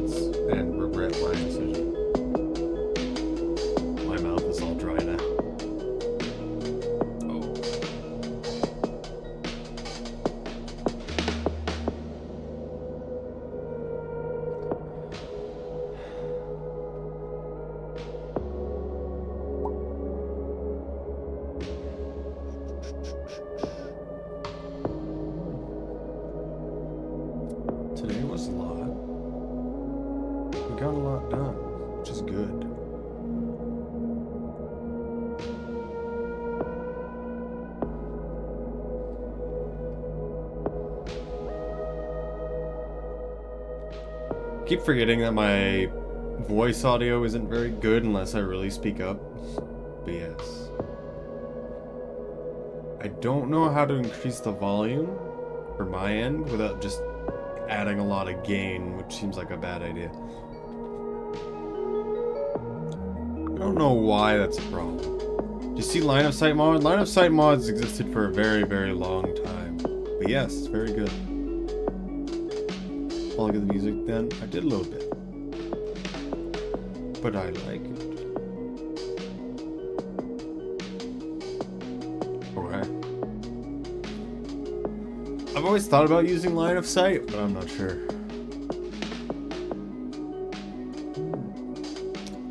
seconds and regret my decision. My mouth is all dry now. Oh. Today was a lot. We got a lot done, which is good. Keep forgetting that my voice audio isn't very good unless I really speak up. But yes. I don't know how to increase the volume for my end without just adding a lot of gain, which seems like a bad idea. I don't know why that's a problem. Do you see line of sight mod? Line of sight mods existed for a very, very long time. But yes, it's very good. I'll look at the music then. I did a little bit. But I like it. Okay. I've always thought about using line of sight, but I'm not sure.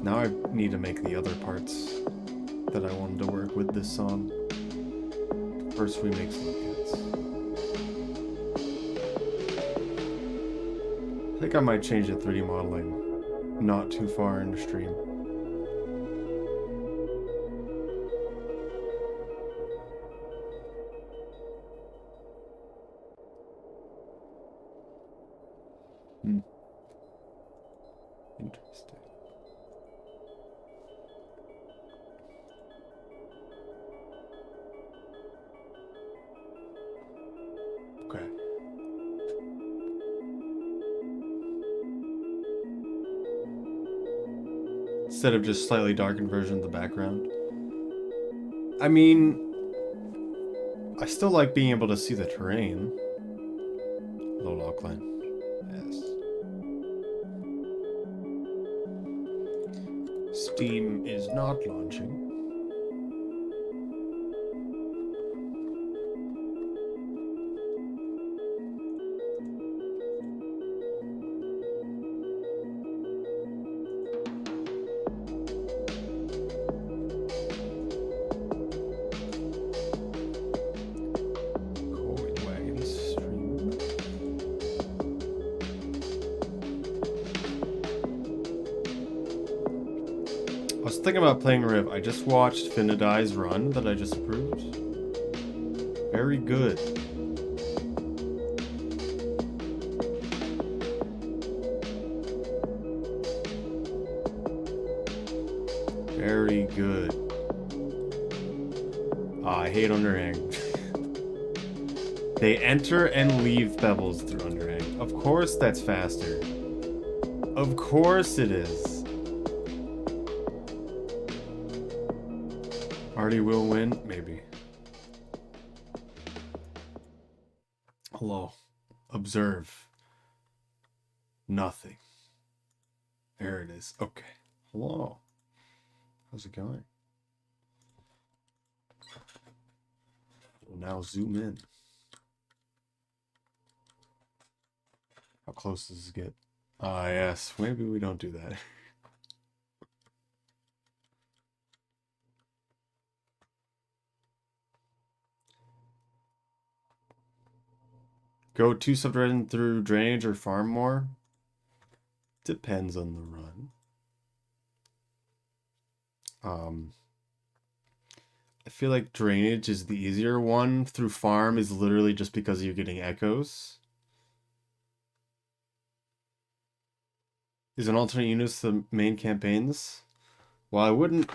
Now I need to make the other parts that I wanted to work with this song. First we make some hits. I think I might change the 3D modeling not too far into stream. Interesting. Okay. Instead of just slightly darkened version of the background. I mean, I still like being able to see the terrain. Load outline. Yes. Steam is not launching. I was thinking about playing Riv. I just watched Finadai's run that I just approved. Very good. Very good. I hate underhang. They enter and leave pebbles through underhang. Of course that's faster. Of course it is. Artie will win? Maybe. Hello. Observe. Nothing. There it is. Okay. Hello. How's it going? We'll now zoom in. How close does it get? Ah, yes. Maybe we don't do that. Go 2 subterranean through drainage or farm more? Depends on the run. I feel like drainage is the easier one. Through farm is literally just because you're getting echoes. Is an alternate units the main campaigns? Well, I wouldn't...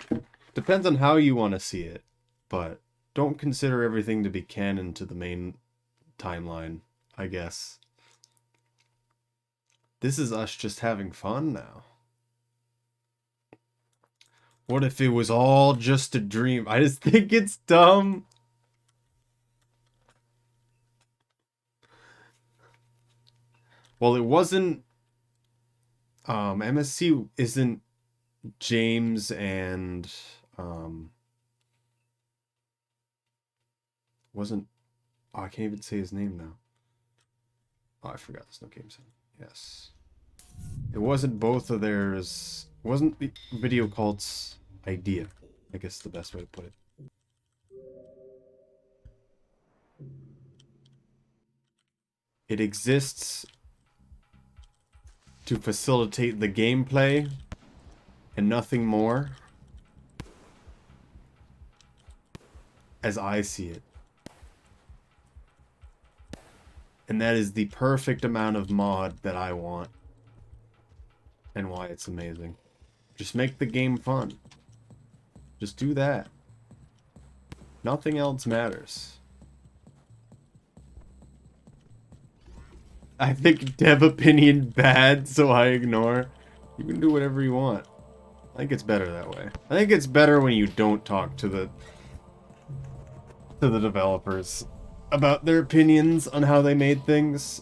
Depends on how you want to see it. But don't consider everything to be canon to the main timeline, I guess. This is us just having fun now. What if it was all just a dream? I just think it's dumb. Well, it wasn't MSC isn't James and wasn't I can't even say his name now. Oh, I forgot there's no games in. Yes. It wasn't both of theirs. It wasn't Video Cult's idea. I guess the best way to put it. It exists to facilitate the gameplay and nothing more, as I see it. And that is the perfect amount of mod that I want. And why it's amazing. Just make the game fun. Just do that. Nothing else matters. I think dev opinion bad, so I ignore. You can do whatever you want. I think it's better that way. I think it's better when you don't talk to the developers about their opinions on how they made things.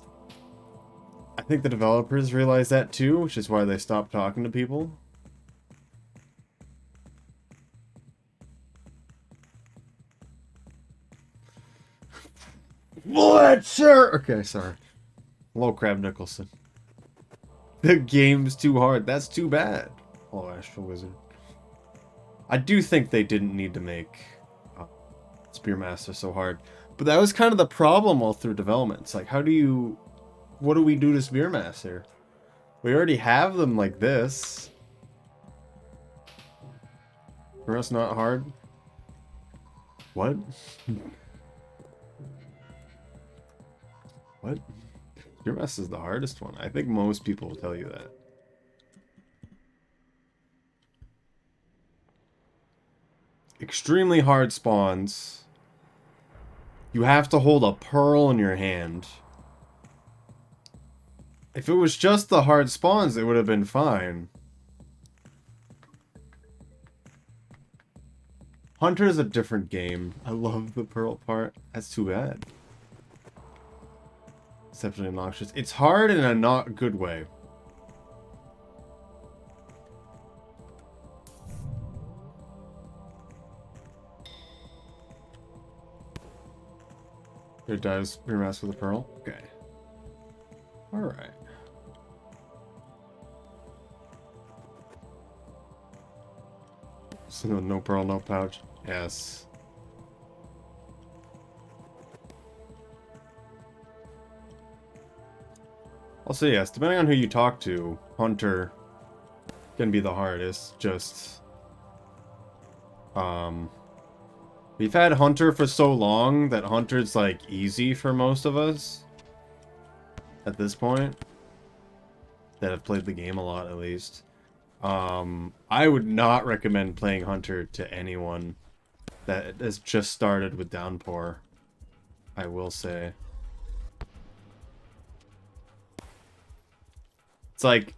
I think the developers realize that too, which is why they stopped talking to people. Fletcher! Okay, sorry. Low Crab Nicholson. The game's too hard. That's too bad. Oh, Astral Wizard. I do think they didn't need to make Spearmaster so hard. But that was kind of the problem all through development. It's like, what do we do to Spearmaster? We already have them like this. For us, not hard. What? What? Spearmaster is the hardest one. I think most people will tell you that. Extremely hard spawns. You have to hold a pearl in your hand. If it was just the hard spawns, it would have been fine. Hunter is a different game. I love the pearl part. That's too bad. Exceptionally obnoxious. It's hard in a not good way. It does remask with a pearl? Okay. Alright. So no pearl, no pouch. Yes. Also, yes, depending on who you talk to, Hunter can be the hardest. Just, we've had Hunter for so long that Hunter's, like, easy for most of us. At this point. That have played the game a lot, at least. I would not recommend playing Hunter to anyone that has just started with Downpour. I will say. It's like,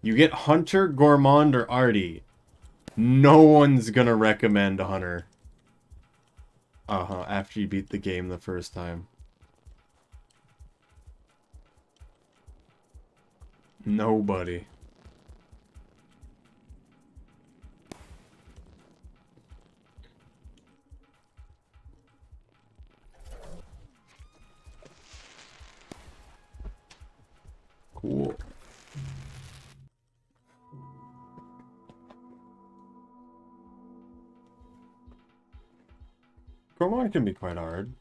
you get Hunter, Gourmand, or Artie. No one's gonna recommend Hunter. After you beat the game the first time. Nobody. Cool. Gourmand can be quite hard.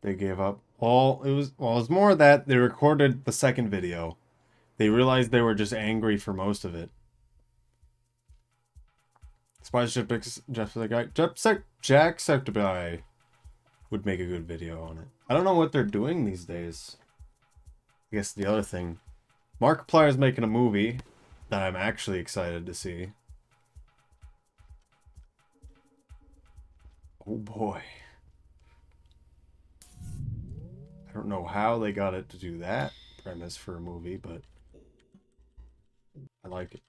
They gave up. It was more that they recorded the second video. They realized they were just angry for most of it. Jack Jacksepticeye would make a good video on it. I don't know what they're doing these days. I guess the other thing. Markiplier's making a movie that I'm actually excited to see. Oh boy. I don't know how they got it to do that premise for a movie, but I like it.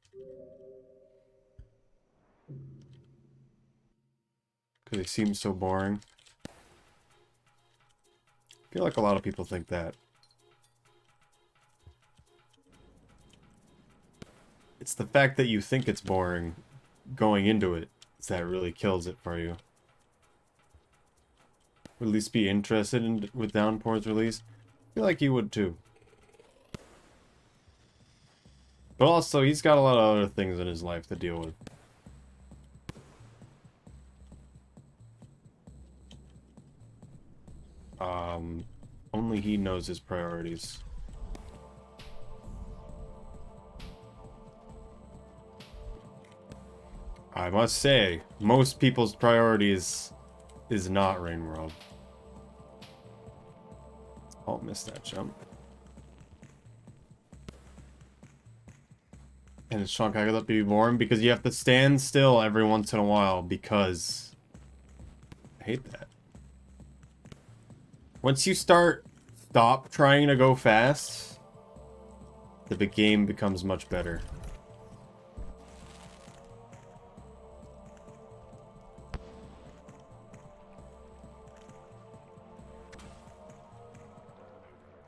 Because it seems so boring. I feel like a lot of people think that. It's the fact that you think it's boring going into it that really kills it for you. Or at least be interested in with Downpour's release. I feel like you would too. But also, he's got a lot of other things in his life to deal with. Only he knows his priorities. I must say, most people's priorities is not Rain World. Oh, missed that jump. And it's Sean Let Be Born because you have to stand still every once in a while because I hate that. Once you stop trying to go fast, the game becomes much better.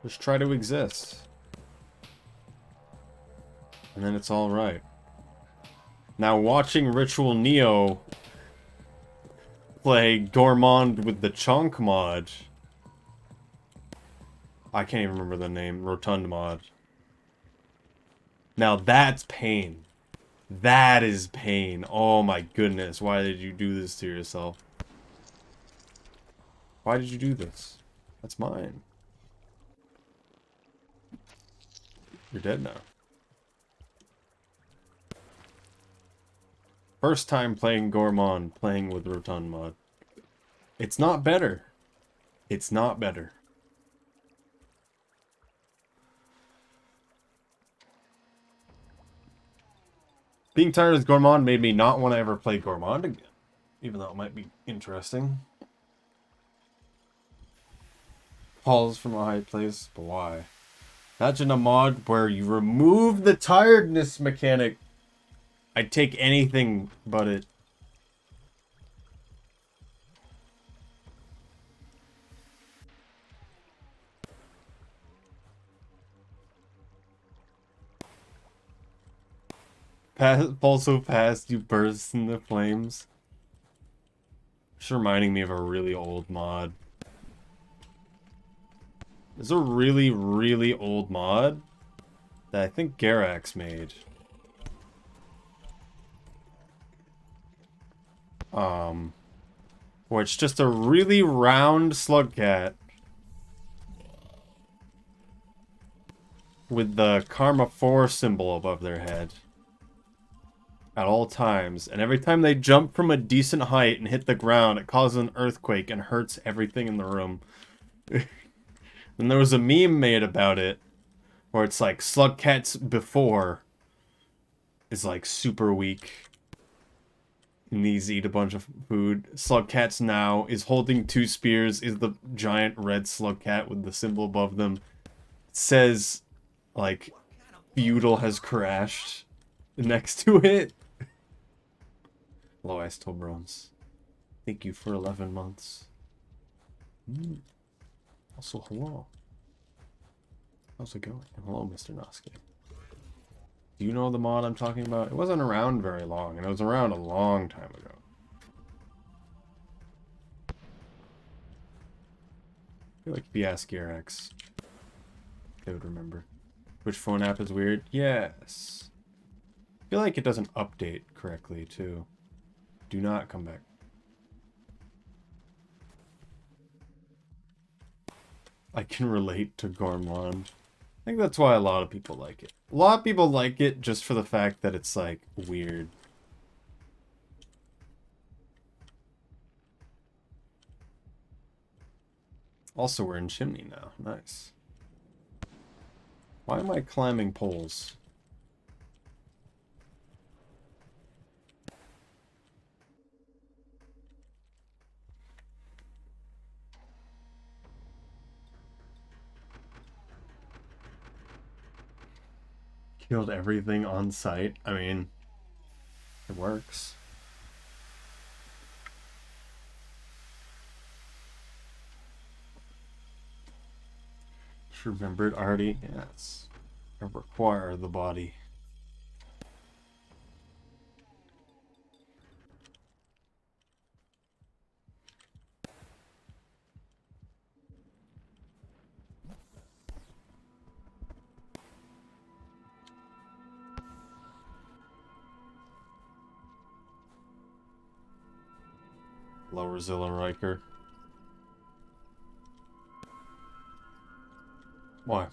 Just try to exist. And then it's alright. Now watching Ritual Neo play Gourmand with the Chonk mod. I can't even remember the name. Rotund mod. Now that's pain. That is pain. Oh my goodness. Why did you do this to yourself? Why did you do this? That's mine. You're dead now. First time playing Gourmand, playing with Rotund mod. It's not better. It's not better. Being tired as Gourmand made me not want to ever play Gourmand again. Even though it might be interesting. Falls from a high place, but why? Imagine a mod where you remove the tiredness mechanic. I'd take anything but it. Fall so fast you burst into flames. Just reminding me of a really old mod. There's a really, really old mod that I think Garax made. Where it's just a really round Slugcat with the Karma 4 symbol above their head at all times, and every time they jump from a decent height and hit the ground, it causes an earthquake and hurts everything in the room. And there was a meme made about it where it's like Slugcats before is like super weak and these eat a bunch of food. Slugcats now is holding 2 spears, is the giant red Slugcat with the symbol above them. It says like feudal has crashed next to it. Hello, Ice Tobrones. Thank you for 11 months. Also, hello. How's it going? And hello, Mr. Noski. Do you know the mod I'm talking about? It wasn't around very long, and it was around a long time ago. I feel like if you ask Garax, they would remember. Which phone app is weird? Yes. I feel like it doesn't update correctly, too. Do not come back. I can relate to Gourmand. I think that's why a lot of people like it. A lot of people like it just for the fact that it's, like, weird. Also, we're in Chimney now. Nice. Why am I climbing poles? Killed everything on sight. I mean, it works. Remembered already? Yes. I require the body. Lower Zilla Riker. Why?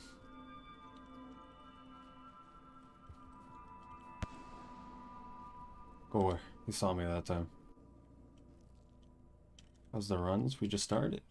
Go away. He saw me that time. How's the runs? We just started.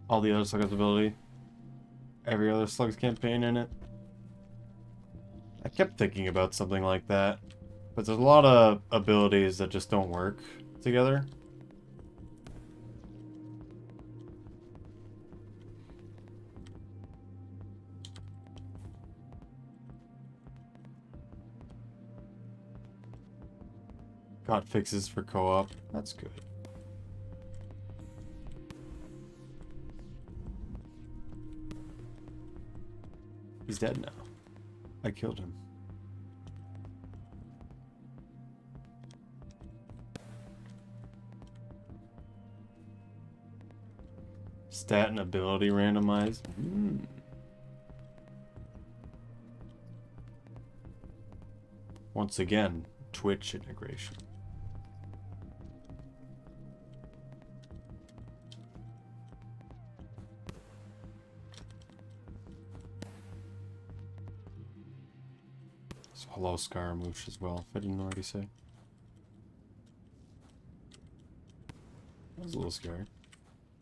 All the other Slugs ability. Every other Slugs campaign in it. I kept thinking about something like that. But there's a lot of abilities that just don't work together. Got fixes for co-op. That's good. He's dead now. I killed him. Stat and ability randomized. Once again, Twitch integration. So hello Scaramouche as well, if I didn't already say. That was a little scary. I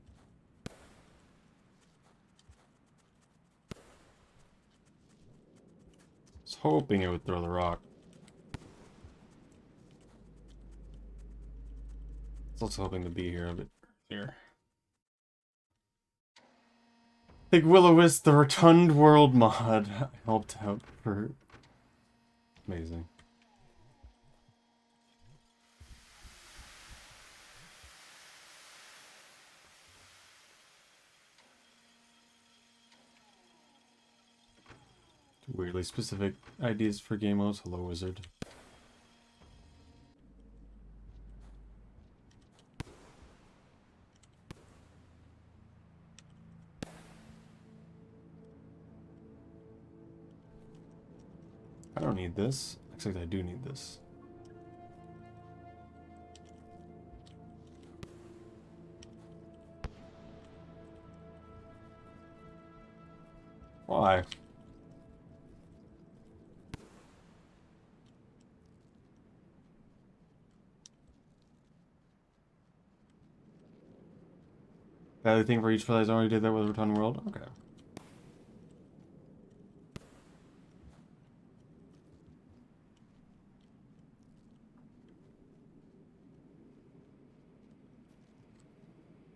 was hoping it would throw the rock. I was also hoping to be here a bit earlier. Big Will-O-Wisp, the Rotund World mod. I helped out for... Amazing. Weirdly specific ideas for game modes. Hello, Wizard. I don't need this. Except I do need this. Why? Value thing for each file. I already did that with Return World. Okay.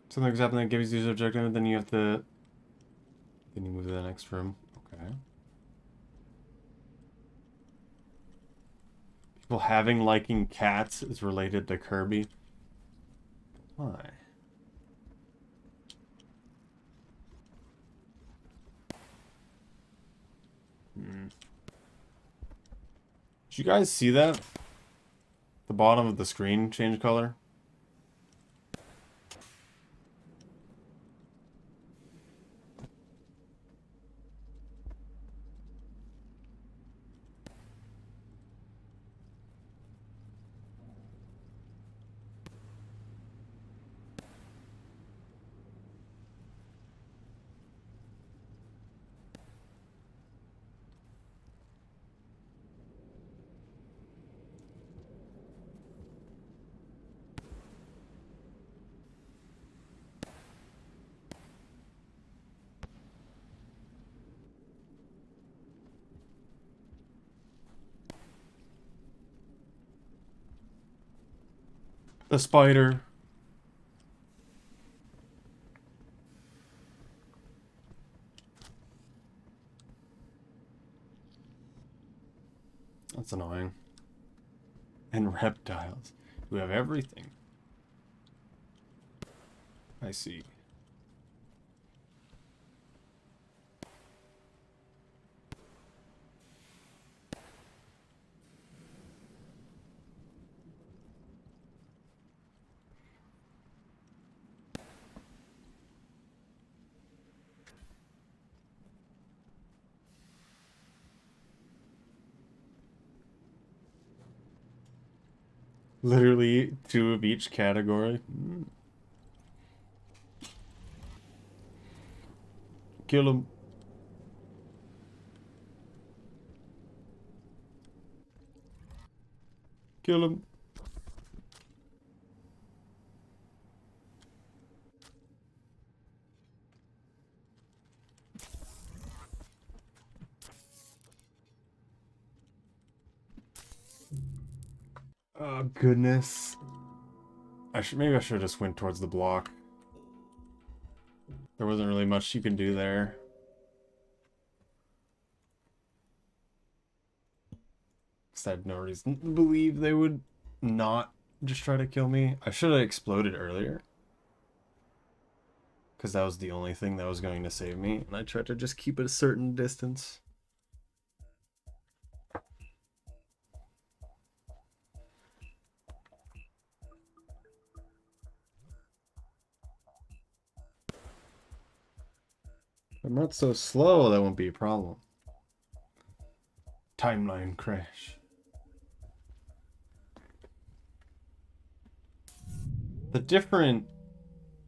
Something's happening that gives you the objective, then you have to... Then you move to the next room. Okay. People having liking cats is related to Kirby. Why? Did you guys see that? The bottom of the screen changed color? The spider. That's annoying. And reptiles, who have everything. I see. Literally 2 of each category. Kill him. Kill him. Oh, goodness. Maybe I should have just went towards the block. There wasn't really much you can do there. Because I had no reason to believe they would not just try to kill me. I should have exploded earlier. Because that was the only thing that was going to save me. And I tried to just keep it a certain distance. I'm not so slow, that won't be a problem. Timeline crash. The different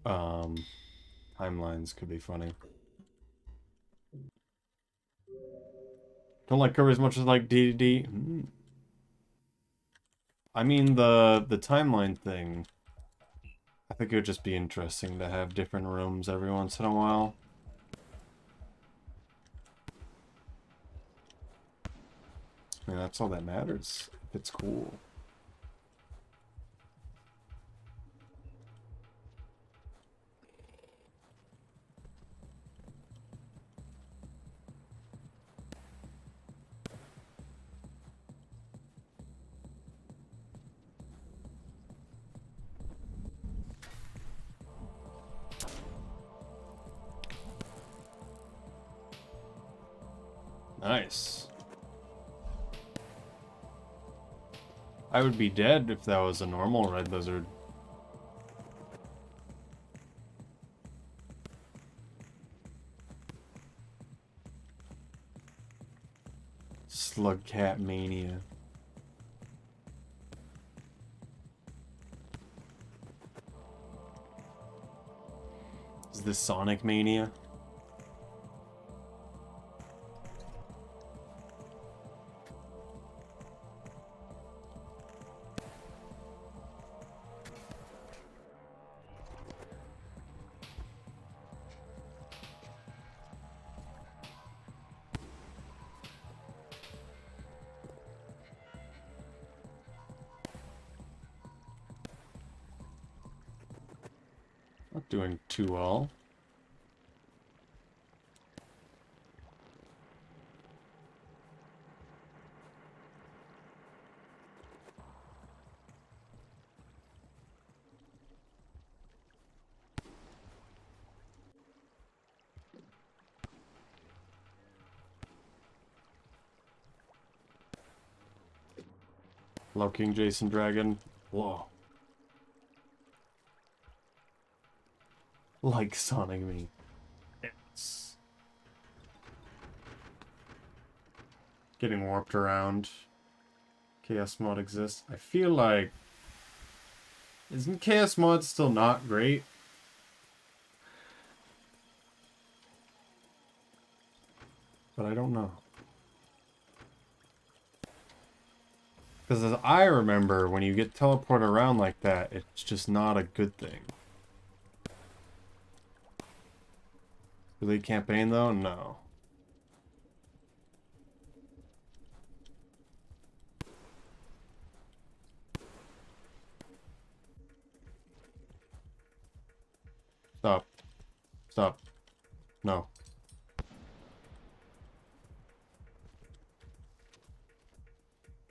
timelines could be funny. Don't like Kirby as much as like DDD. I mean the timeline thing. I think it would just be interesting to have different rooms every once in a while. I mean, that's all that matters. If it's cool. Nice. I would be dead if that was a normal red lizard. Slugcat mania. Is this Sonic mania? Not doing too well. Hello, King Jason Dragon. Whoa. Like Sonic me. It's getting warped around. Chaos mod exists. I feel like... Isn't Chaos mod still not great? But I don't know. Because as I remember, when you get teleported around like that, it's just not a good thing. Elite campaign though? No. Stop. No.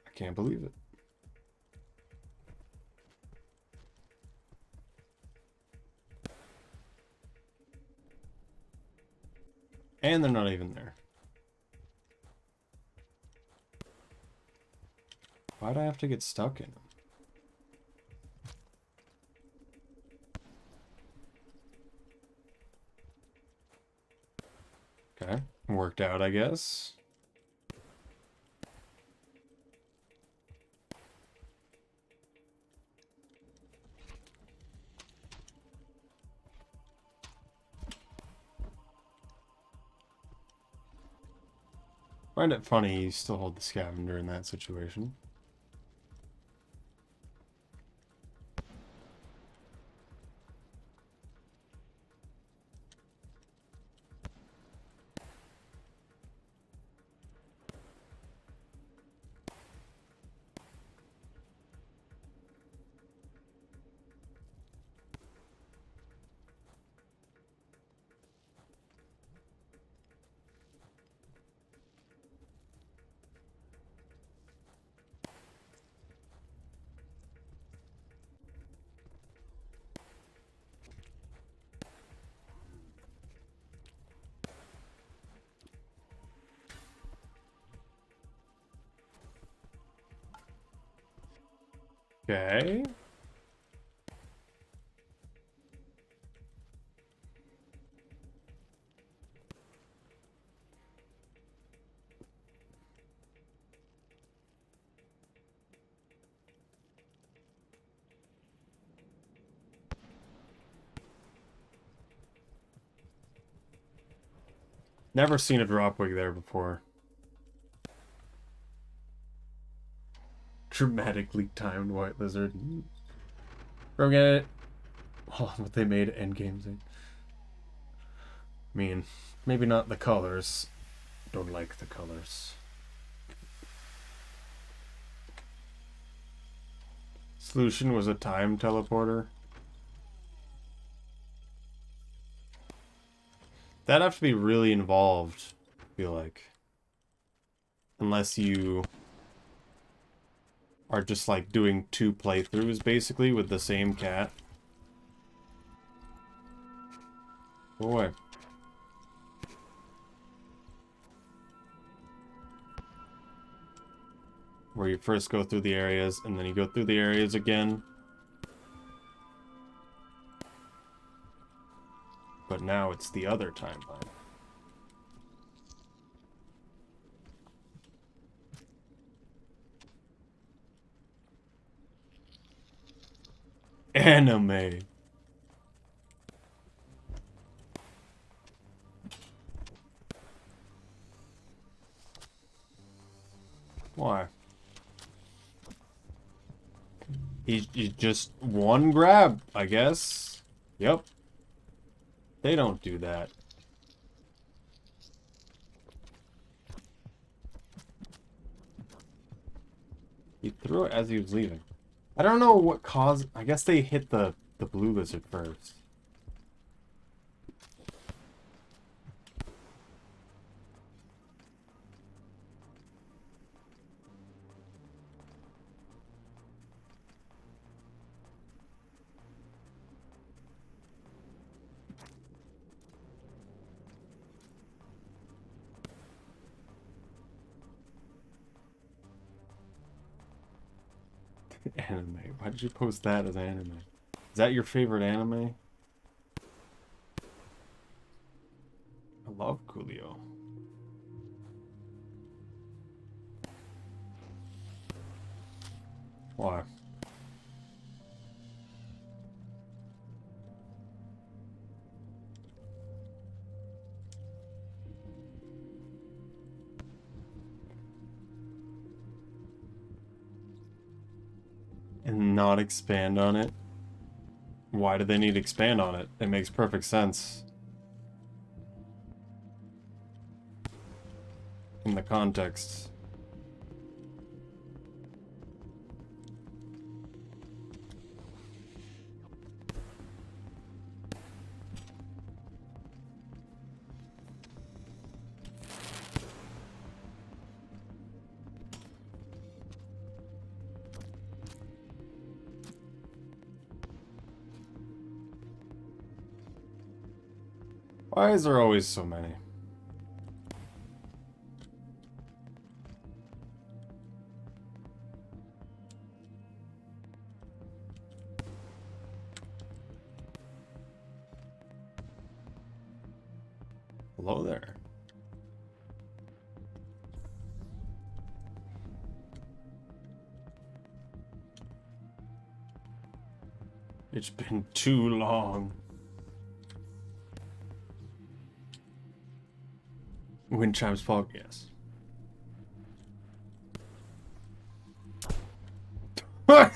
I can't believe it. And they're not even there. Why'd I have to get stuck in them? Okay, worked out, I guess. Find it funny you still hold the scavenger in that situation. Okay. Never seen a dropwig there before. Dramatically timed white lizard. Forget it. Oh, what they made endgame thing. I mean, maybe not the colors. Don't like the colors. Solution was a time teleporter. That'd have to be really involved, I feel like. Unless you are just like doing 2 playthroughs basically with the same cat. Go away. Where you first go through the areas and then you go through the areas again. But now it's the other timeline. Anime. Why? He just one grab, I guess. Yep. They don't do that. He threw it as he was leaving. I don't know what caused... I guess they hit the blue lizard first. Anime. Why did you post that as anime? Is that your favorite anime? I love Coolio. Why? And not expand on it? Why do they need to expand on it? It makes perfect sense. In the context. Why is there always so many? Hello there. It's been too long. Wind chimes fog, yes. Huh?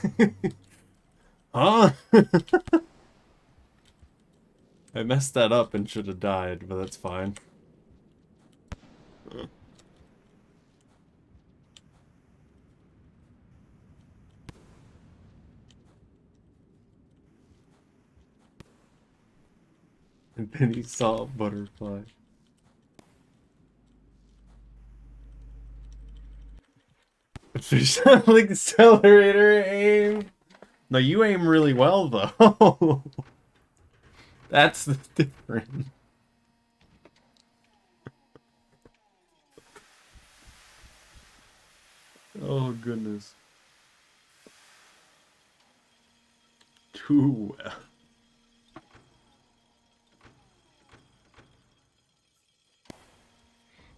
I messed that up and should have died, but that's fine. And then he saw a butterfly. Fish like accelerator aim. No, you aim really well though. That's the difference. Oh goodness. Too well.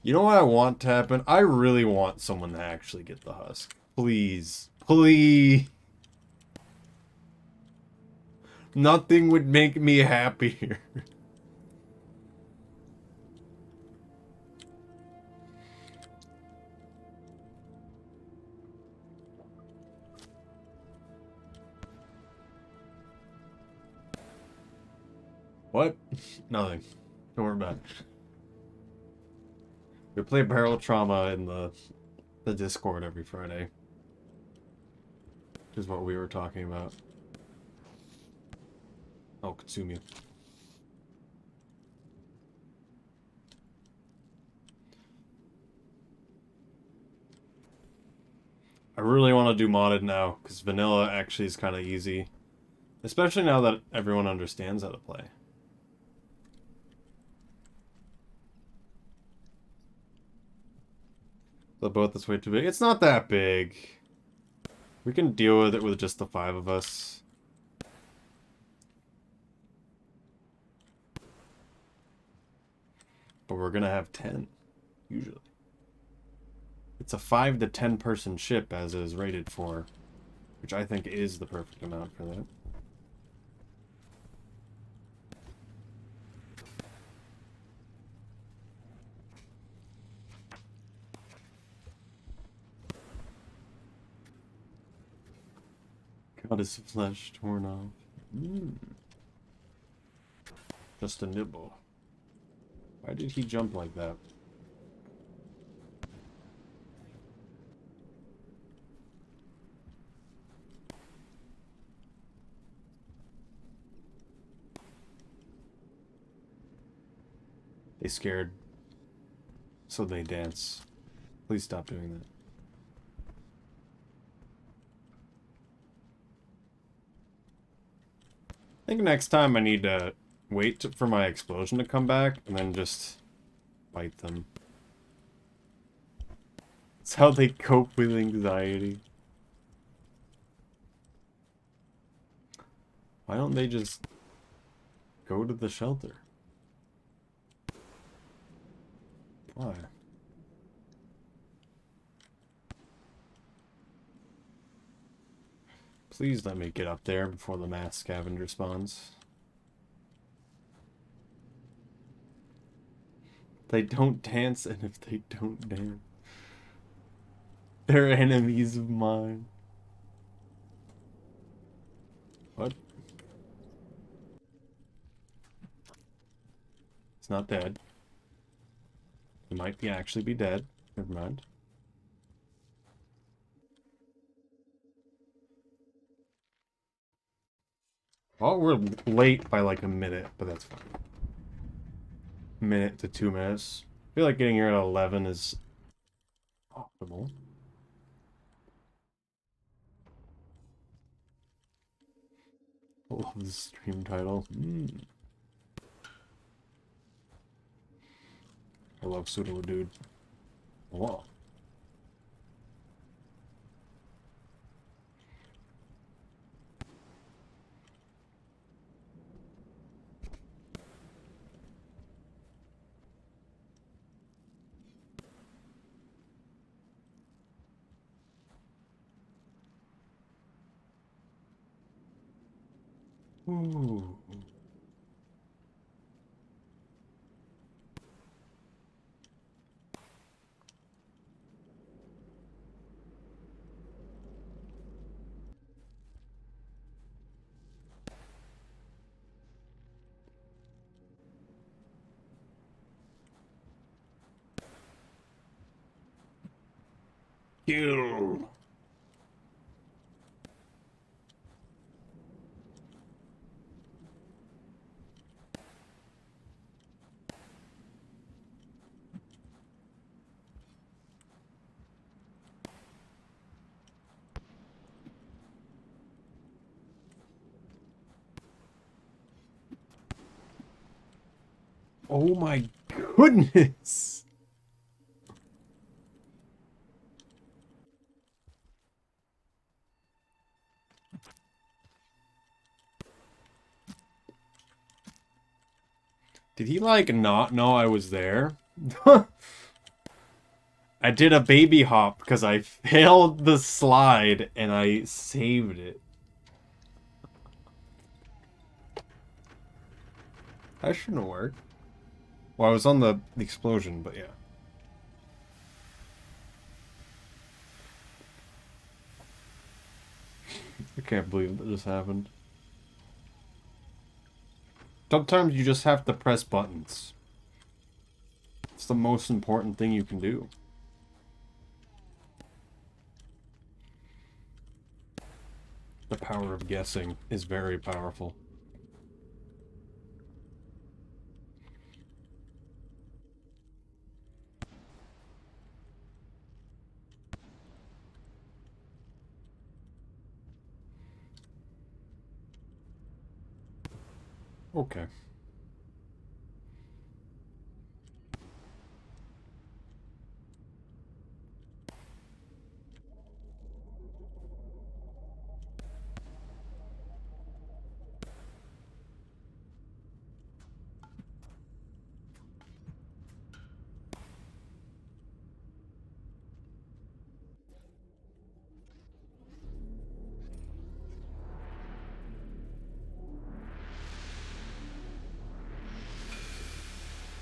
You know what I want to happen? I really want someone to actually get the husk. Please. Please. Nothing would make me happier. What? Nothing. Don't worry about it. We play Barrel Trauma in the Discord every Friday. Which is what we were talking about. I'll consume you. I really want to do modded now, because vanilla actually is kind of easy. Especially now that everyone understands how to play. The boat that's way too big. It's not that big. We can deal with it with just the 5 of us. But we're gonna have 10, usually. It's a 5 to 10 person ship as it is rated for, which I think is the perfect amount for that. Got his flesh torn off. Just a nibble. Why did he jump like that? They scared, so they dance. Please stop doing that. I think next time I need to wait for my explosion to come back and then just fight them. It's how they cope with anxiety. Why don't they just go to the shelter? Why? Please let me get up there before the mass scavenger spawns. They don't dance, and if they don't dance, they're enemies of mine. What? It's not dead. It might be actually be dead. Never mind. Well, we're late by like a minute, but that's fine. Minute to 2 minutes. I feel like getting here at 11 is optimal. I love the stream title. I love pseudo dude. Whoa. Ooh. Kill. Oh my goodness. Did he like not know I was there? I did a baby hop because I failed the slide and I saved it. That shouldn't work. Well, I was on the explosion, but yeah. I can't believe that just happened. Sometimes you just have to press buttons. It's the most important thing you can do. The power of guessing is very powerful. Okay.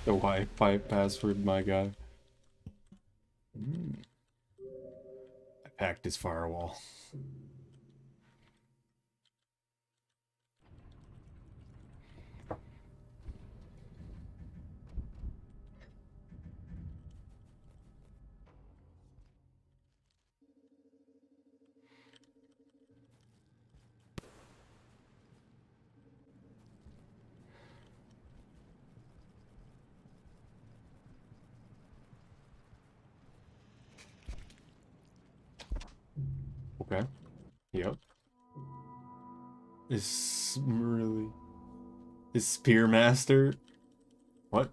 The Wi-Fi password, my guy. I packed his firewall. Okay. Yep. Is really... Is Spearmaster... What?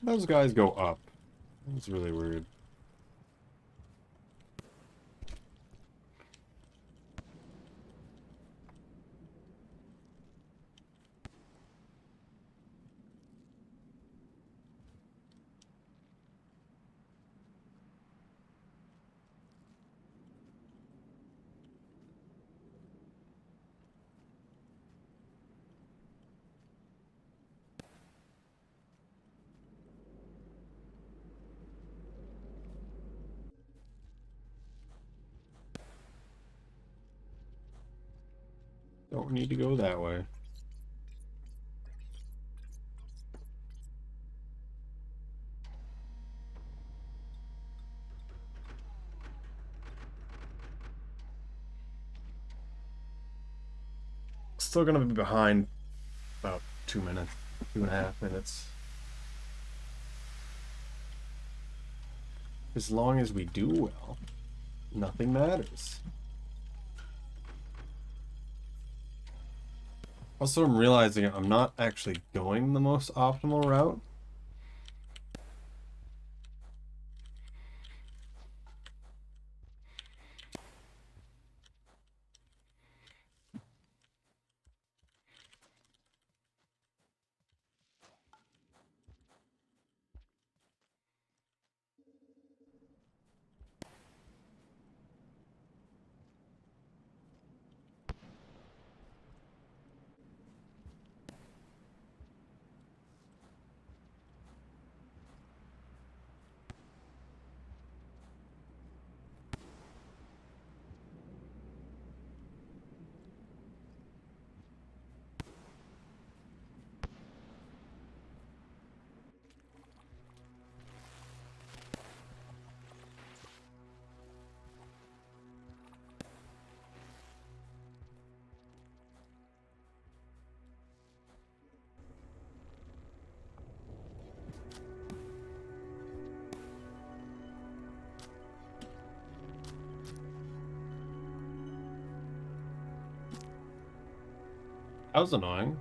Those guys go up. That's really weird. Don't need to go that way. Still gonna be behind about 2 minutes, 2.5 minutes. As long as we do well, nothing matters. Also, I'm realizing I'm not actually going the most optimal route. That was annoying.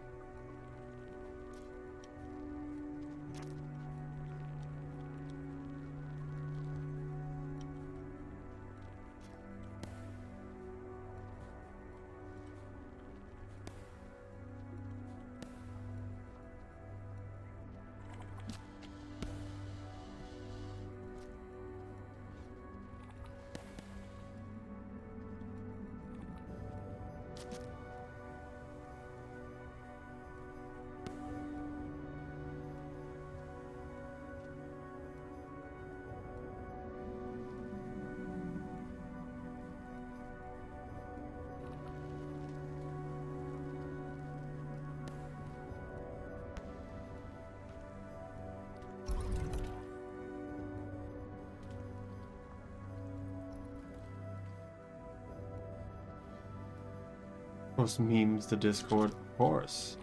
Post memes to Discord, of course.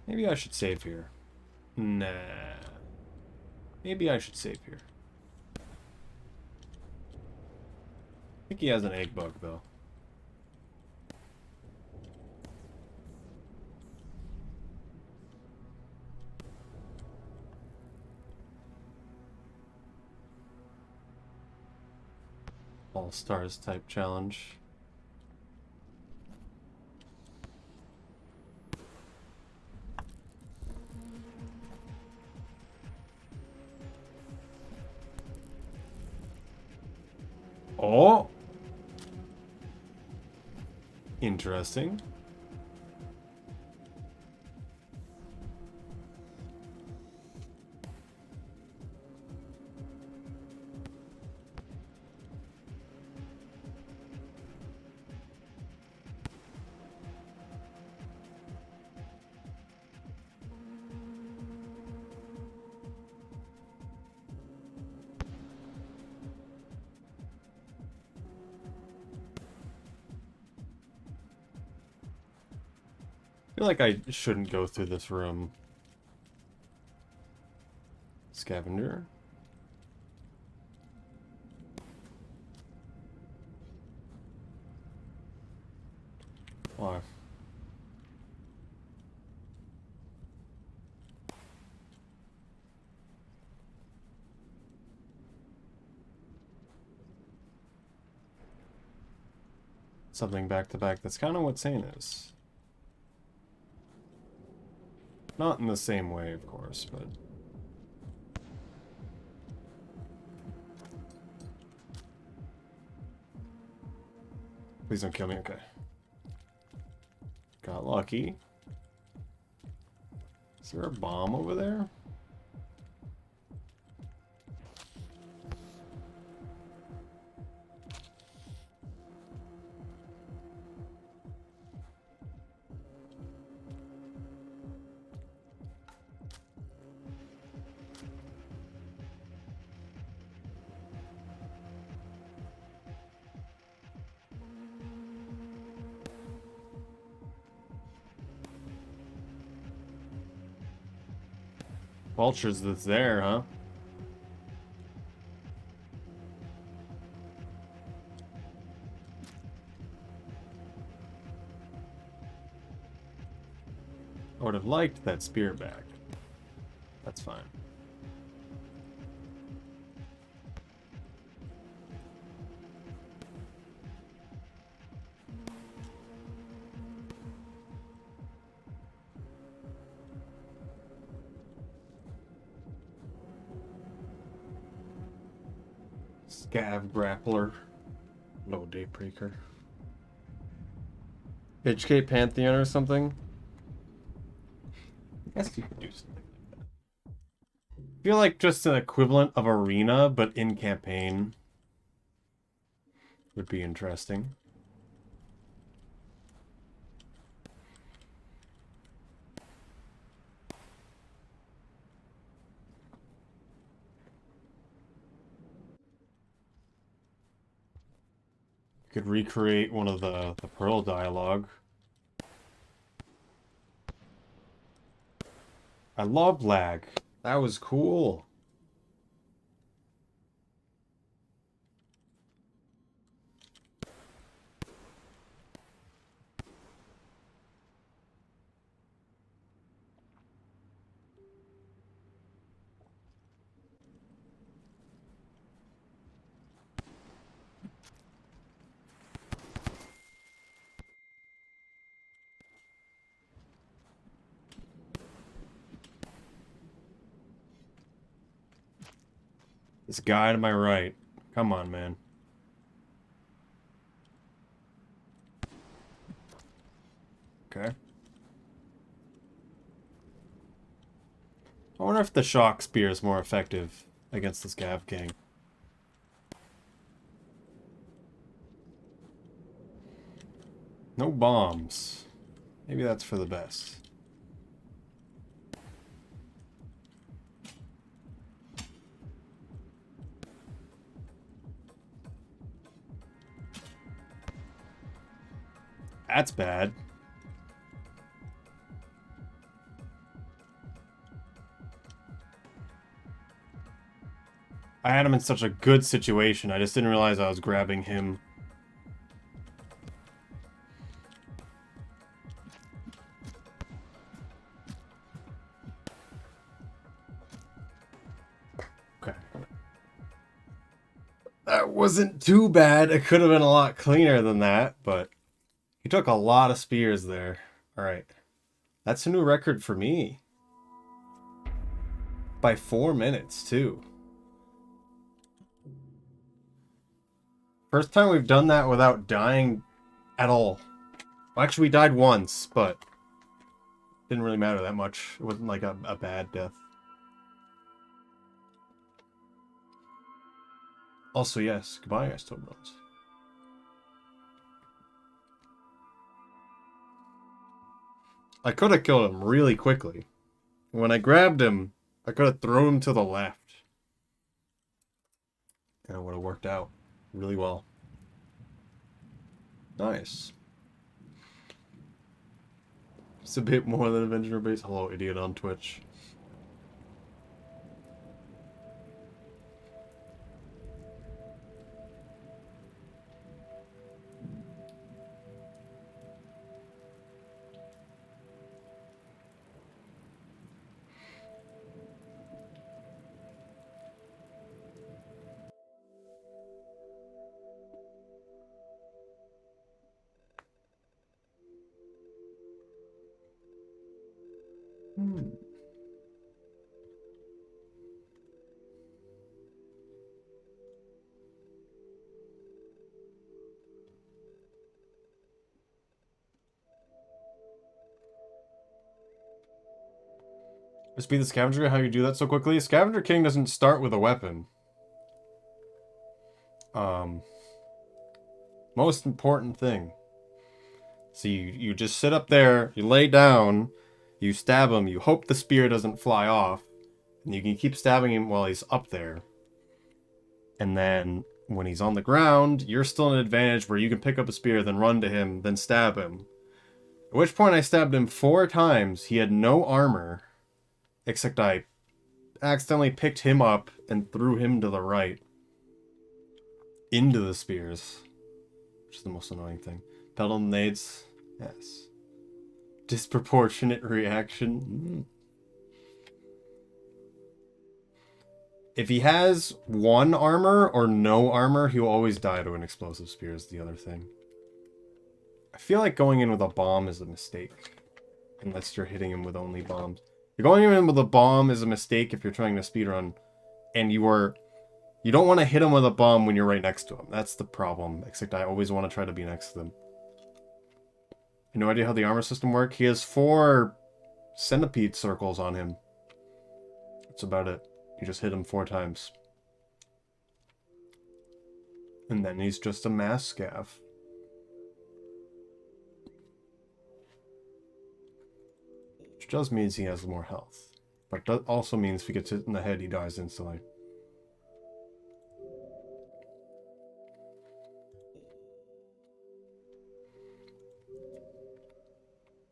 Maybe I should save here. Nah. Maybe I should save here. I think he has an egg bug, though. All stars type challenge. Oh! Interesting. I feel like I shouldn't go through this room. Scavenger. Why? Something back to back. That's kind of what Sane is. Not in the same way, of course, but... Please don't kill me, okay. Got lucky. Is there a bomb over there? Vultures that's there, huh? I would have liked that spear back. That's fine. Scav Grappler. No Daybreaker. HK Pantheon or something? I guess you could do something like that. I feel like just an equivalent of Arena, but in campaign would be interesting. Could recreate one of the Pearl dialogue. I love lag. That was cool. This guy to my right. Come on, man. Okay. I wonder if the shock spear is more effective against this Scav King. No bombs. Maybe that's for the best. That's bad. I had him in such a good situation. I just didn't realize I was grabbing him. Okay. That wasn't too bad. It could have been a lot cleaner than that, but he took a lot of spears there. All right. That's a new record for me. By 4 minutes, too. First time we've done that without dying at all. Well, actually, we died once, but didn't really matter that much. It wasn't like a bad death. Also, yes, goodbye, Ice Toblerons. I could have killed him really quickly. When I grabbed him, I could have thrown him to the left. And it would have worked out really well. Nice. It's a bit more than Avenger base. Hello, idiot on Twitch. Just be the Scavenger, how you do that so quickly? Scavenger King doesn't start with a weapon. Most important thing. So you just sit up there, you lay down, you stab him, you hope the spear doesn't fly off, and you can keep stabbing him while he's up there. And then when he's on the ground, you're still in an advantage where you can pick up a spear, then run to him, then stab him. At which point I stabbed him 4 times. He had no armor, except I accidentally picked him up and threw him to the right. Into the spears. Which is the most annoying thing. Pedal nades. Yes. Disproportionate reaction. If he has 1 armor or no armor, he'll always die to an explosive spear is the other thing. I feel like going in with a bomb is a mistake. Unless you're hitting him with only bombs. Going in with a bomb is a mistake if you're trying to speedrun. And you don't want to hit him with a bomb when you're right next to him. That's the problem. Except I always want to try to be next to them. No idea how the armor system works. He has 4 centipede circles on him. That's about it. You just hit him 4 times. And then he's just a mass scav. Which just means he has more health. But that also means if he gets hit in the head, he dies instantly.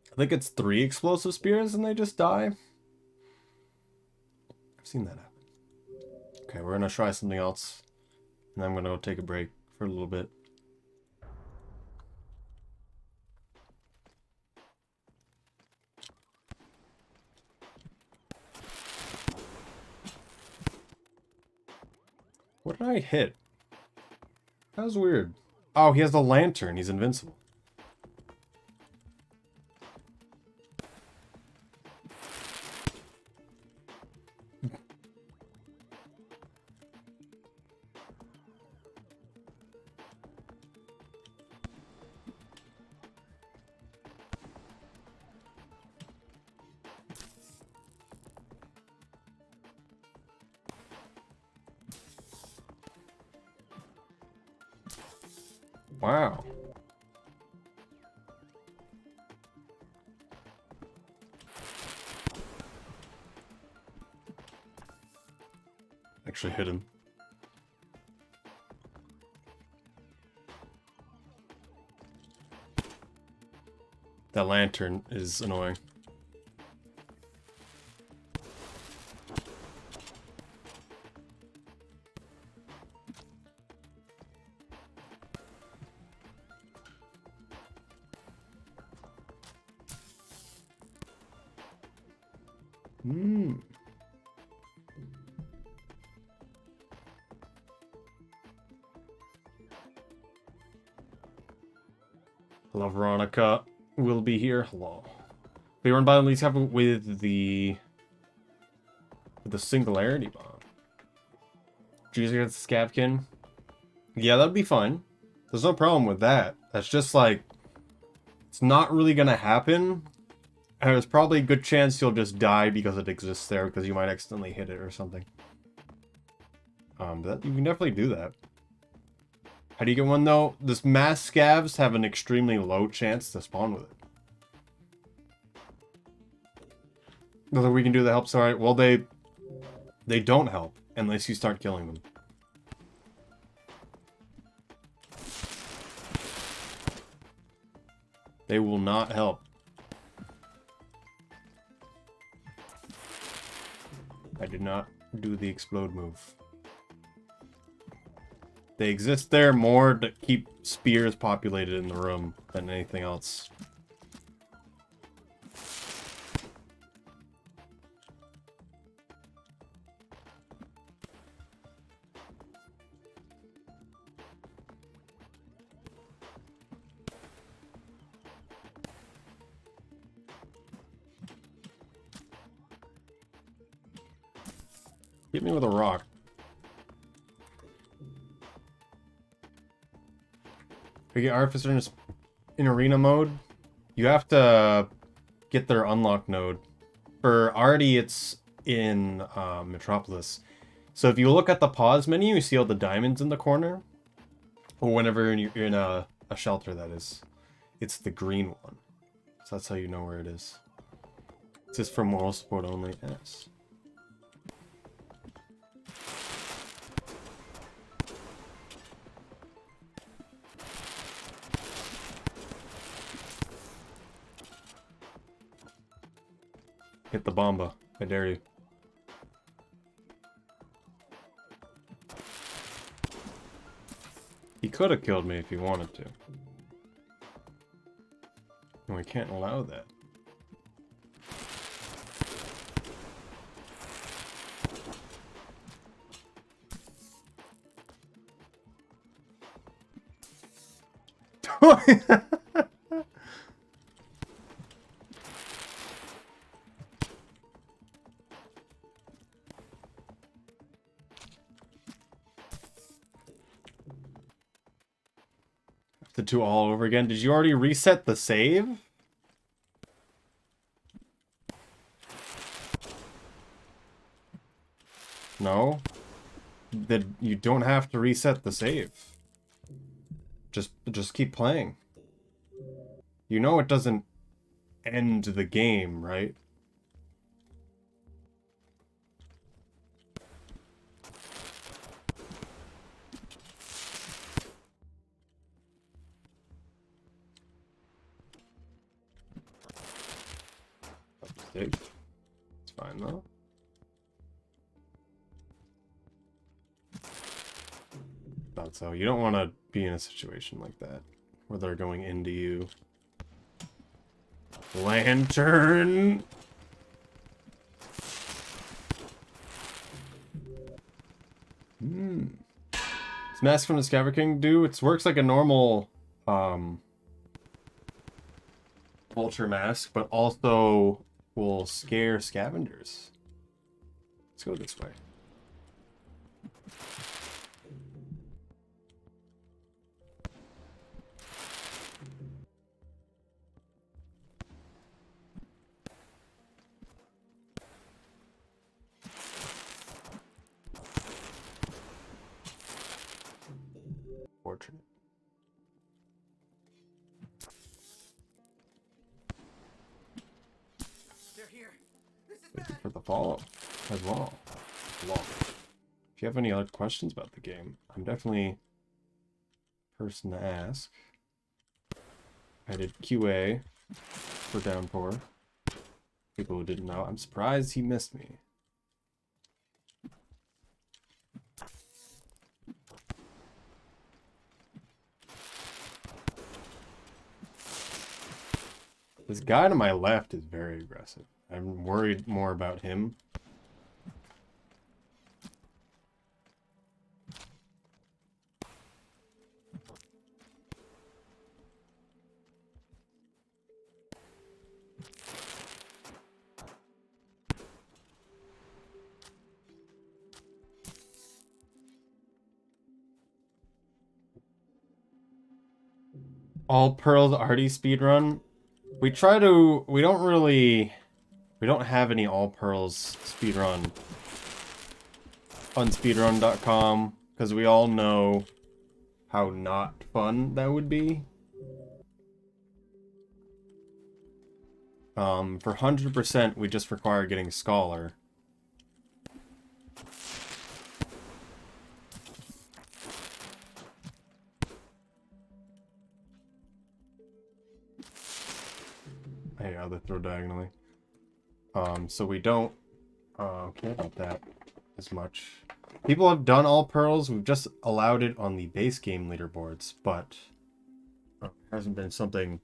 I think it's 3 explosive spears and they just die. I've seen that happen. Okay, we're gonna try something else. And I'm gonna go take a break for a little bit. What did I hit? That was weird. Oh, he has the lantern. He's invincible. Wow. Actually hit him. That lantern is annoying. Hello, Veronica. Will be here. Hello. We run by at least have it with the singularity bomb. Jesus gets the Scavkin. Yeah, that'd be fine. There's no problem with that. That's just like, it's not really gonna happen. And there's probably a good chance you'll just die because it exists there, because you might accidentally hit it or something. But you can definitely do that. How do you get one though? This mass scavs have an extremely low chance to spawn with it. Nothing we can do that helps. Alright, well they don't help unless you start killing them. They will not help. I did not do the explode move. They exist there more to keep spears populated in the room than anything else. Hit me with a rock. To get Artificer in arena mode, you have to get their unlock node. For Artie, it's in Metropolis. So if you look at the pause menu, you see all the diamonds in the corner. Or whenever you're in a shelter, that is. It's the green one. So that's how you know where it is. It's just for moral support only. Yes. Hit the bomba. I dare you. He could have killed me if he wanted to. And we can't allow that. The two all over again. Did you already reset the save? No? Then you don't have to reset the save. Just keep playing. You know it doesn't end the game, right? It's fine though. Not so. You don't want to be in a situation like that where they're going into you. Lantern. Does Mask from the Scavenger King do? It works like a normal vulture mask, but also will scare scavengers. Let's go this way. Fortunate. They're here. Thank you for the follow as well. If you have any other questions about the game, I'm definitely a person to ask. I did QA for Downpour. People who didn't know. I'm surprised he missed me. This guy to my left is very aggressive. I'm worried more about him. All Pearls Arty speedrun. We don't have any All Pearls speedrun on speedrun.com because we all know how not fun that would be. For 100%, we just require getting Scholar. I hate how they throw diagonally. So we don't care about that as much. People have done all pearls. We've just allowed it on the base game leaderboards, but it hasn't been something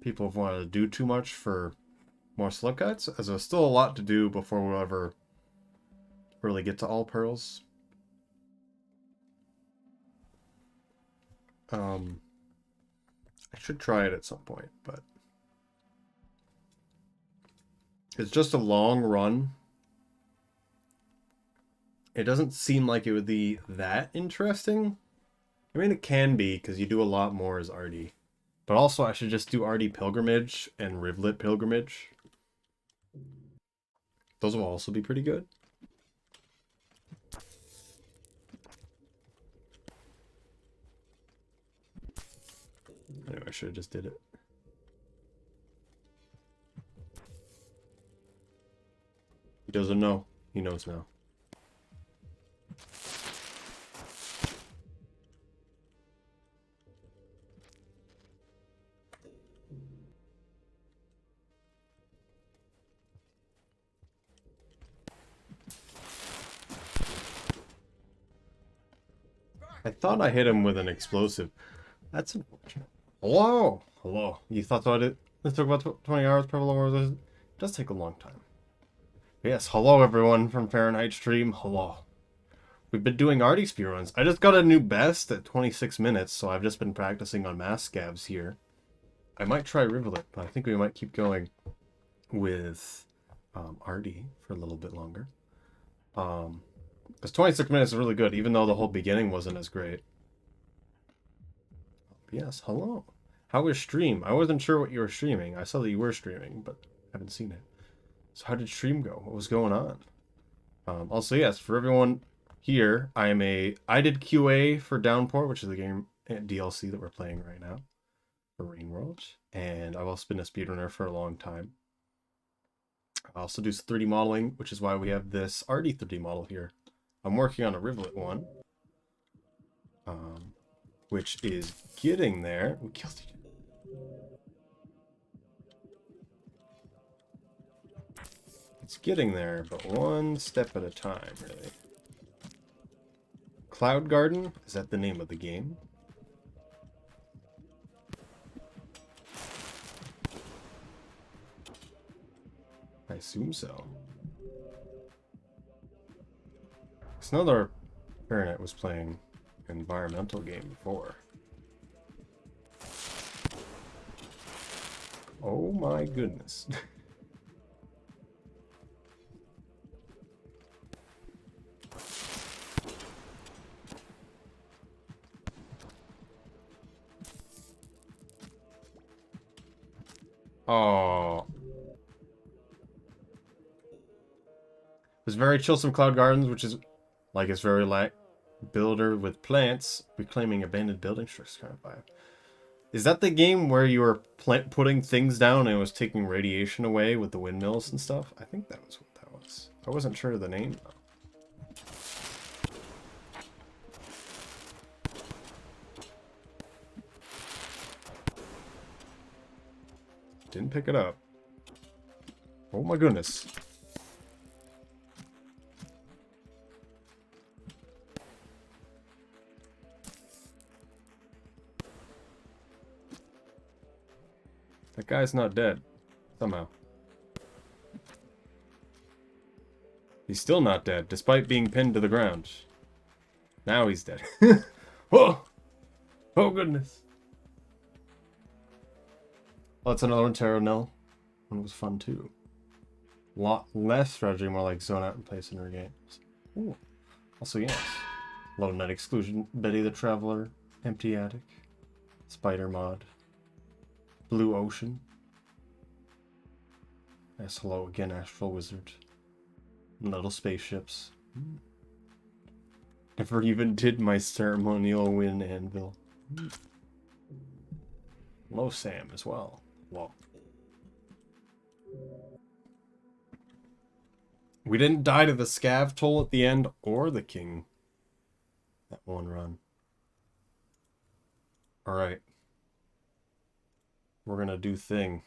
people have wanted to do too much for more select guides, as there's still a lot to do before we'll ever really get to all pearls. I should try it at some point, but it's just a long run. It doesn't seem like it would be that interesting. I mean, it can be, because you do a lot more as Arty. But also, I should just do Arty Pilgrimage and Rivulet Pilgrimage. Those will also be pretty good. Anyway, I should have just did it. He doesn't know. He knows now. I thought I hit him with an explosive. That's unfortunate. Hello! Hello. You thought so I did? This took about 20 hours per hour. It does take a long time. Yes, hello everyone from Fahrenheit Stream. Hello. We've been doing arty speedruns. I just got a new best at 26 minutes, so I've just been practicing on mass scavs here. I might try Rivulet, but I think we might keep going with arty for a little bit longer. Because 26 minutes is really good, even though the whole beginning wasn't as great. Yes, hello. How was stream? I wasn't sure what you were streaming. I saw that you were streaming, but I haven't seen it. So how did stream go? What was going on? Also, yes, for everyone here, I did QA for Downpour, which is the game DLC that we're playing right now for Rain World, and I've also been a speedrunner for a long time. I also do 3D modeling, which is why we have this arty 3D model here. I'm working on a Rivulet one, which is getting there. We killed each other. It's getting there, but one step at a time, really. Cloud Garden, is that the name of the game? I assume so. It's another Paranet was playing an environmental game before. Oh my goodness. Oh. There's very chillsome Cloud Gardens, which is like it's very like builder with plants reclaiming abandoned building structures kind of vibe. Is that the game where you were putting things down and it was taking radiation away with the windmills and stuff? I think that was what that was. I wasn't sure of the name though. Didn't pick it up. Oh my goodness. That guy's not dead. Somehow. He's still not dead, despite being pinned to the ground. Now he's dead. Oh! Oh goodness. Oh, that's another one, Terra Nil. One was fun too. Lot less strategy, more like zone out and play center games. Ooh. Also, yes. Low Night Exclusion, Betty the Traveler, Empty Attic, Spider Mod, Blue Ocean. Yes, hello again, Astral Wizard. Little spaceships. Never even did my ceremonial win anvil. Hello, Sam, as well. Whoa. We didn't die to the scav toll at the end or the king. That one run. Alright. We're gonna do thing.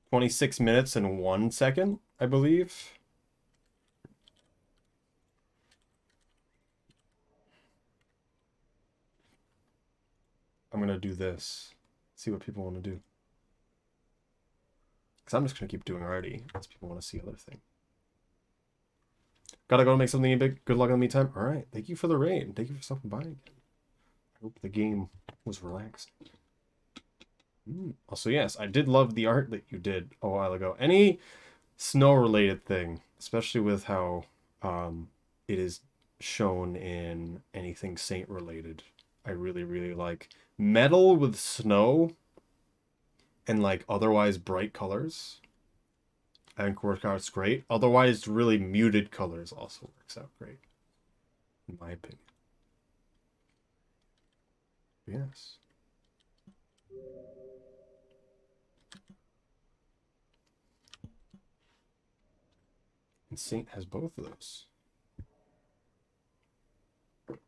26 minutes and 1 second, I believe. I'm gonna do this. See what people want to do. Because I'm just gonna keep doing already, unless people want to see other thing. Gotta go make something big. Good luck in the meantime. Alright, thank you for the raid. Thank you for stopping by again. I hope the game was relaxing. Also, yes, I did love the art that you did a while ago. Any snow-related thing, especially with how it is shown in anything Saint-related, I really, really like. Metal with snow and, like, otherwise bright colors, I think works out great. Otherwise, really muted colors also works out great, in my opinion. Yes. And Saint has both of those. Okay.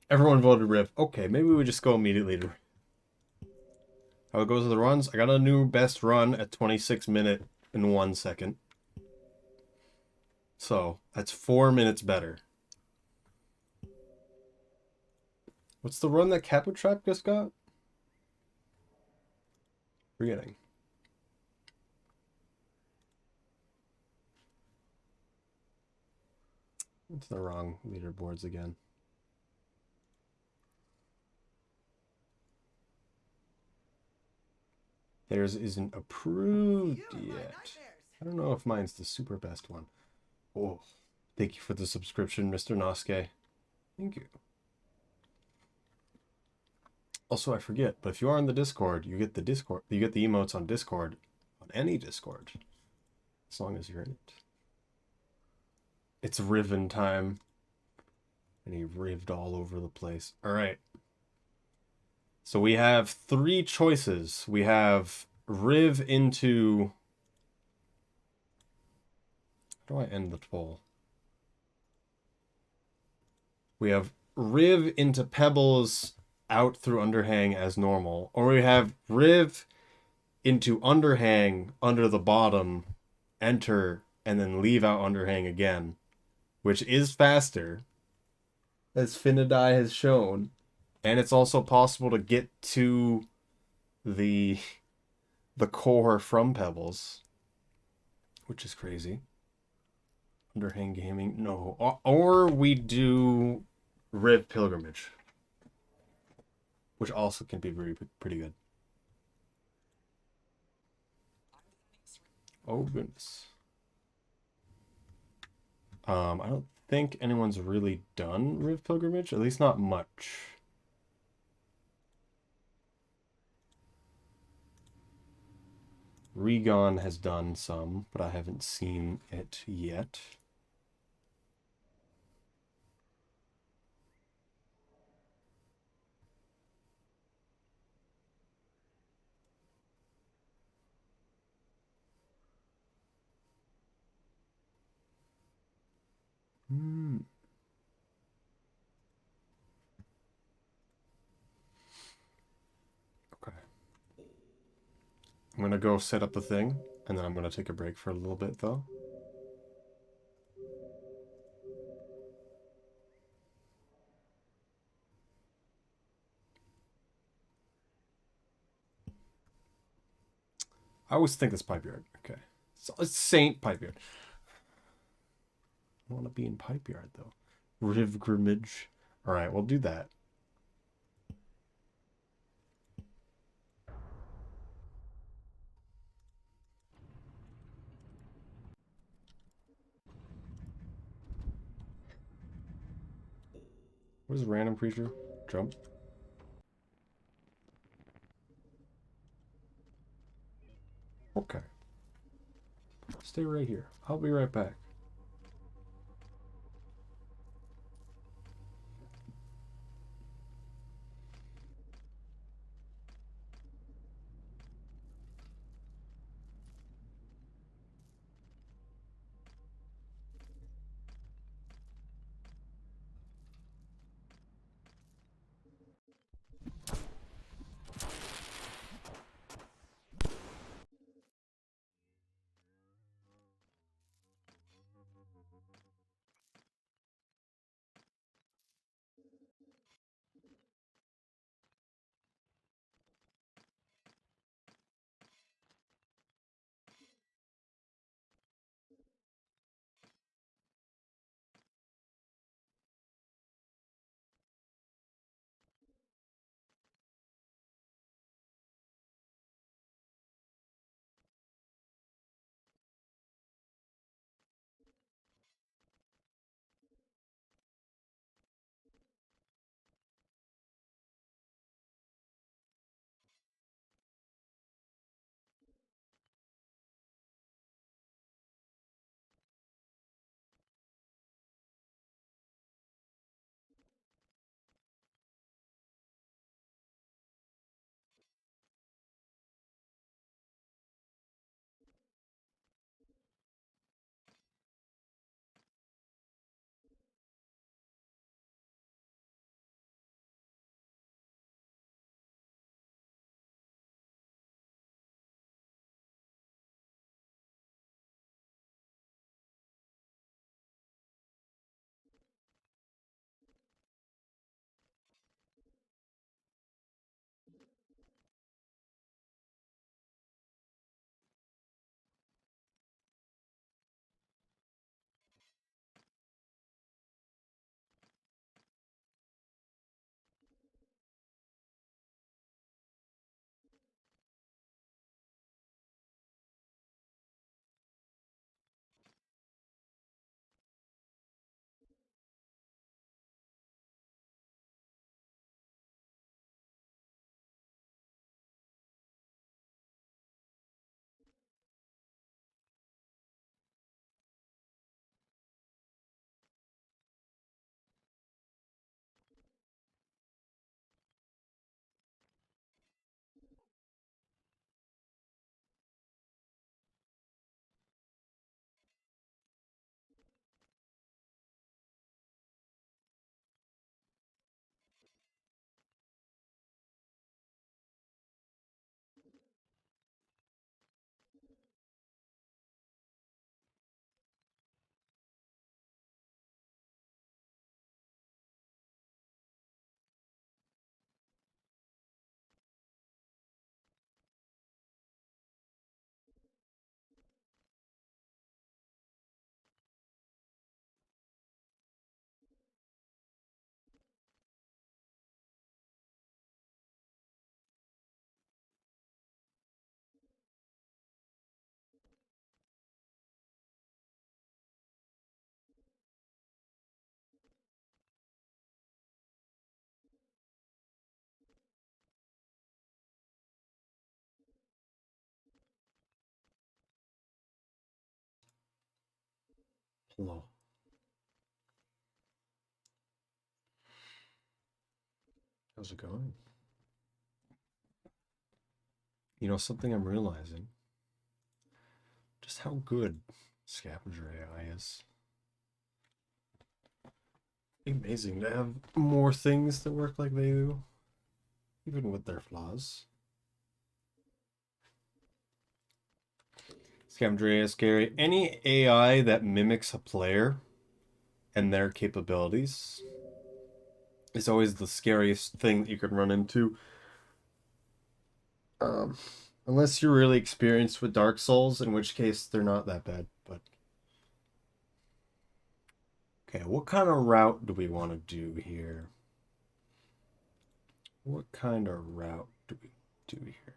Everyone voted Riv. Okay, maybe we just go immediately to how it goes with the runs. I got a new best run at 26 minutes and 1 second. So, that's 4 minutes better. What's the run that Caputrap just got? Forgetting. It's the wrong leaderboards again. Theirs isn't approved yet. I don't know if mine's the super best one. Oh, thank you for the subscription, Mr. Nosuke. Thank you. Also, I forget, but if you are on the Discord, you get the emotes on Discord, on any Discord, as long as you're in it. It's Riven time. And he rived all over the place. All right. So we have 3 choices. We have Riv into... How do I end the poll? We have Riv into Pebbles out through Underhang as normal. Or we have Riv into Underhang under the bottom, enter, and then leave out Underhang again. Which is faster, as Finadai has shown. And it's also possible to get to the core from Pebbles, which is crazy. Underhang Gaming, no. Or we do Riv Pilgrimage, which also can be pretty good. Oh goodness. I don't think anyone's really done Riv Pilgrimage, at least not much. Regon has done some, but I haven't seen it yet. Okay. I'm gonna go set up the thing, and then I'm gonna take a break for a little bit, though. I always think it's Pipeyard. Okay. So it's Saint Pipeyard. I want to be in Pipeyard, though. Riv Grimmage. Alright, we'll do that. What is random creature? Jump. Okay. Stay right here. I'll be right back. Hello. How's it going? You know, something I'm realizing. Just how good Scavenger AI is. Amazing to have more things that work like they do. Even with their flaws. Scavenger AI is scary. Any AI that mimics a player and their capabilities is always the scariest thing that you could run into. Um, unless you're really experienced with Dark Souls, in which case they're not that bad. But okay, what kind of route do we want to do here? What kind of route do we do here?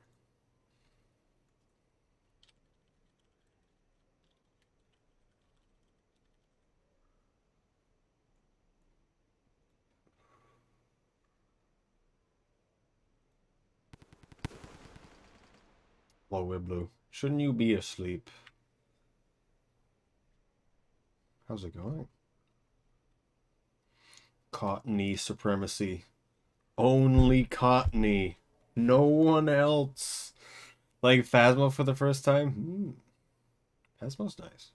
Hello, Wibblue. Shouldn't you be asleep? How's it going? Cottony supremacy. Only Cottony. No one else. Like Phasmo for the first time? Phasmo's nice.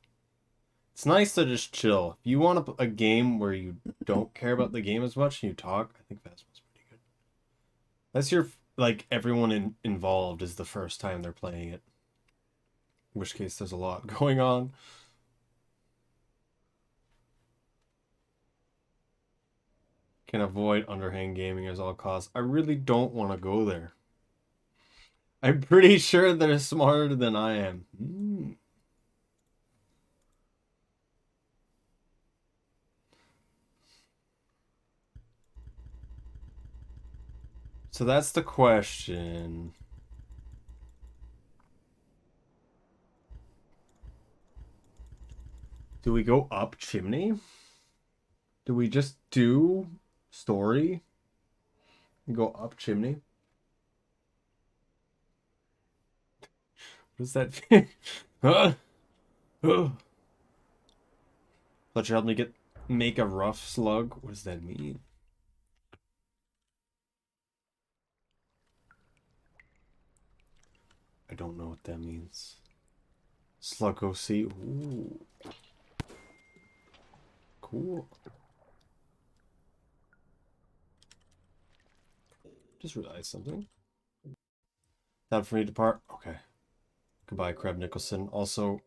It's nice to just chill. If you want a game where you don't care about the game as much and you talk, I think Phasmo's pretty good. Unless you're, like, everyone involved is the first time they're playing it. In which case there's a lot going on. Can avoid underhand gaming at all costs. I really don't want to go there. I'm pretty sure they're smarter than I am. So that's the question. Do we go up chimney? Do we just do story and go up chimney? What does that mean? Huh? Fletcher helped me make a rough slug. What does that mean? I don't know what that means. Slug OC. Ooh. Cool. Just realized something. Time for me to depart. Okay. Goodbye, Crab Nicholson. Also,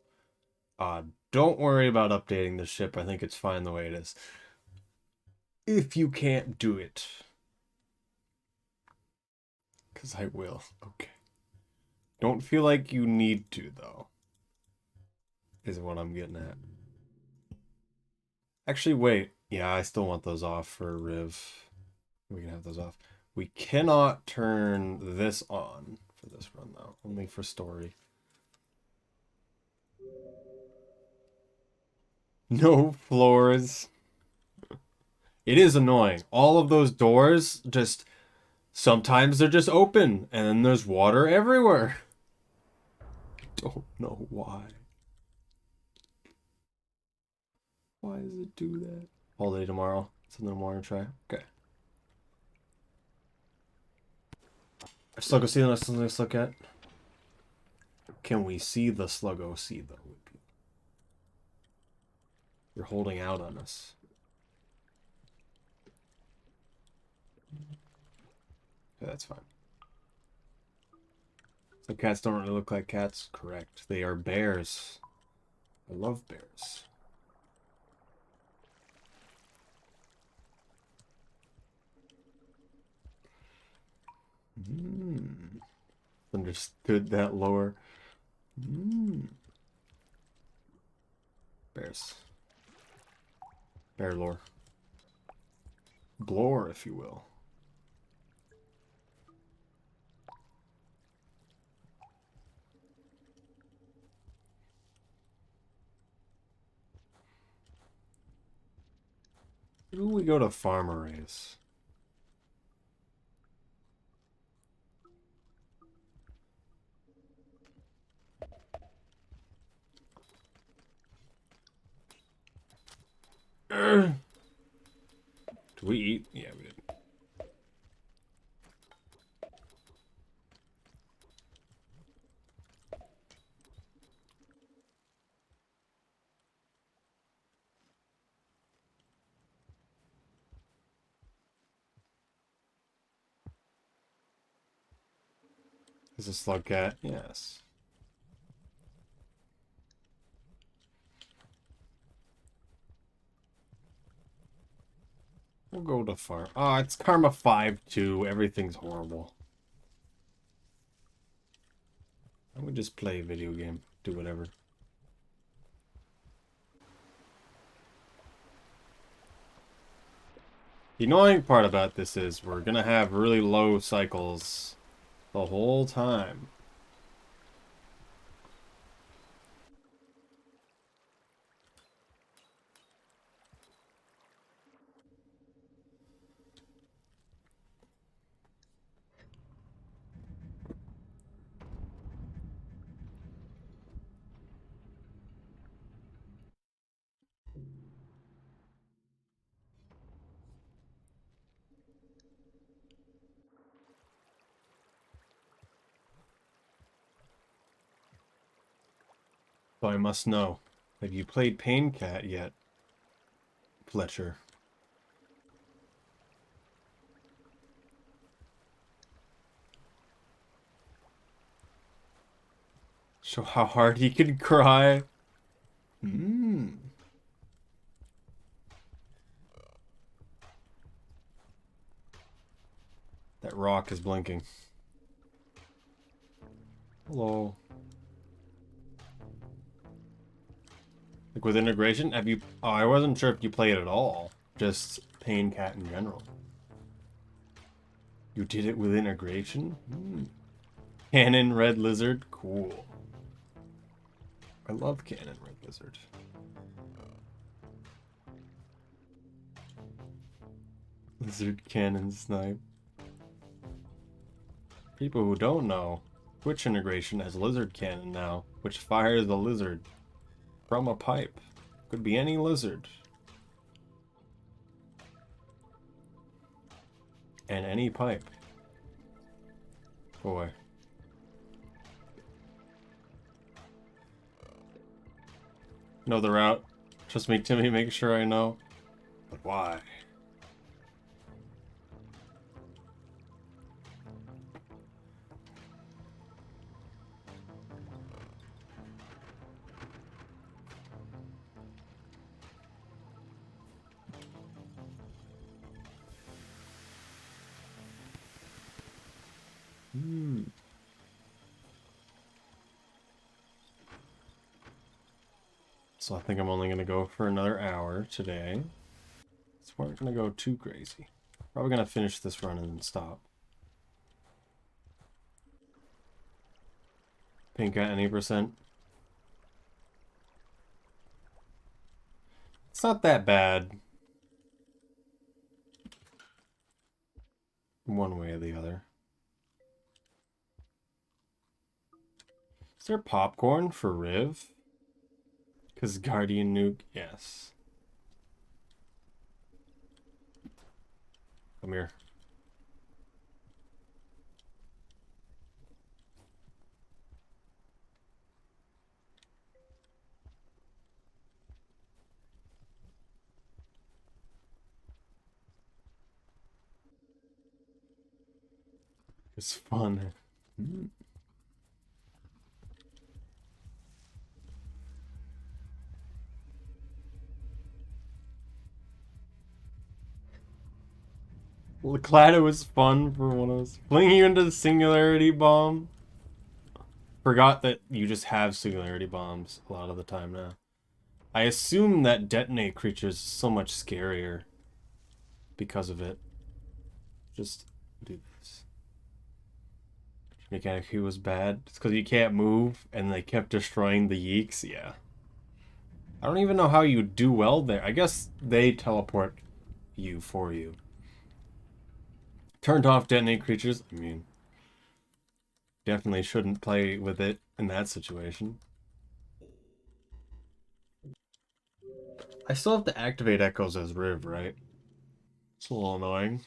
don't worry about updating the ship. I think it's fine the way it is. If you can't do it. Because I will. Okay. Don't feel like you need to, though. Is what I'm getting at. Actually, wait. Yeah, I still want those off for Riv. We can have those off. We cannot turn this on for this run, though. Only for story. No floors. It is annoying. All of those doors just... Sometimes they're just open, and then there's water everywhere. I don't know why. Why does it do that? All day tomorrow. Something tomorrow to try. Okay. Slug OC, that's something to look at. Can we see the Slug OC, though? You're holding out on us. Okay, that's fine. So cats don't really look like cats. Correct. They are bears. I love bears. Understood that lower. Bears. Bear lore. Blore, if you will. Maybe we go to Farmer Race. Did we eat? Yeah, we did. Is a slug cat? Yes. We'll go to farm. Oh, it's Karma 5 too. Everything's horrible. I would just play a video game. Do whatever. The annoying part about this is we're gonna have really low cycles the whole time. So I must know. Have you played Pain Cat yet, Fletcher? Show how hard he can cry. Mmm. That rock is blinking. Hello. Like with integration, have you... Oh, I wasn't sure if you play it at all. Just Pain Cat in general. You did it with integration? Cannon Red Lizard? Cool. I love Cannon Red Lizard. Lizard Cannon Snipe. People who don't know, Twitch integration has Lizard Cannon now, which fires the lizard from a pipe. Could be any lizard. And any pipe. Boy. Know the route. Trust me, Timmy, make sure I know. But why? So I think I'm only going to go for another hour today. So we're not going to go too crazy. Probably going to finish this run and then stop. Pink at any percent. It's not that bad. One way or the other. Is there popcorn for Riv? Because Guardian Nuke, yes. Come here. It's fun. Well, glad it was fun for one of us. Flinging you into the Singularity Bomb. Forgot that you just have Singularity Bombs a lot of the time now. I assume that Detonate Creatures is so much scarier because of it. Just do this. Mechanic who was bad. It's because you can't move and they kept destroying the Yeeks. Yeah. I don't even know how you do well there. I guess they teleport you for you. Turned off Detonate Creatures. I mean, definitely shouldn't play with it in that situation. I still have to activate echoes as Riv, right? It's a little annoying.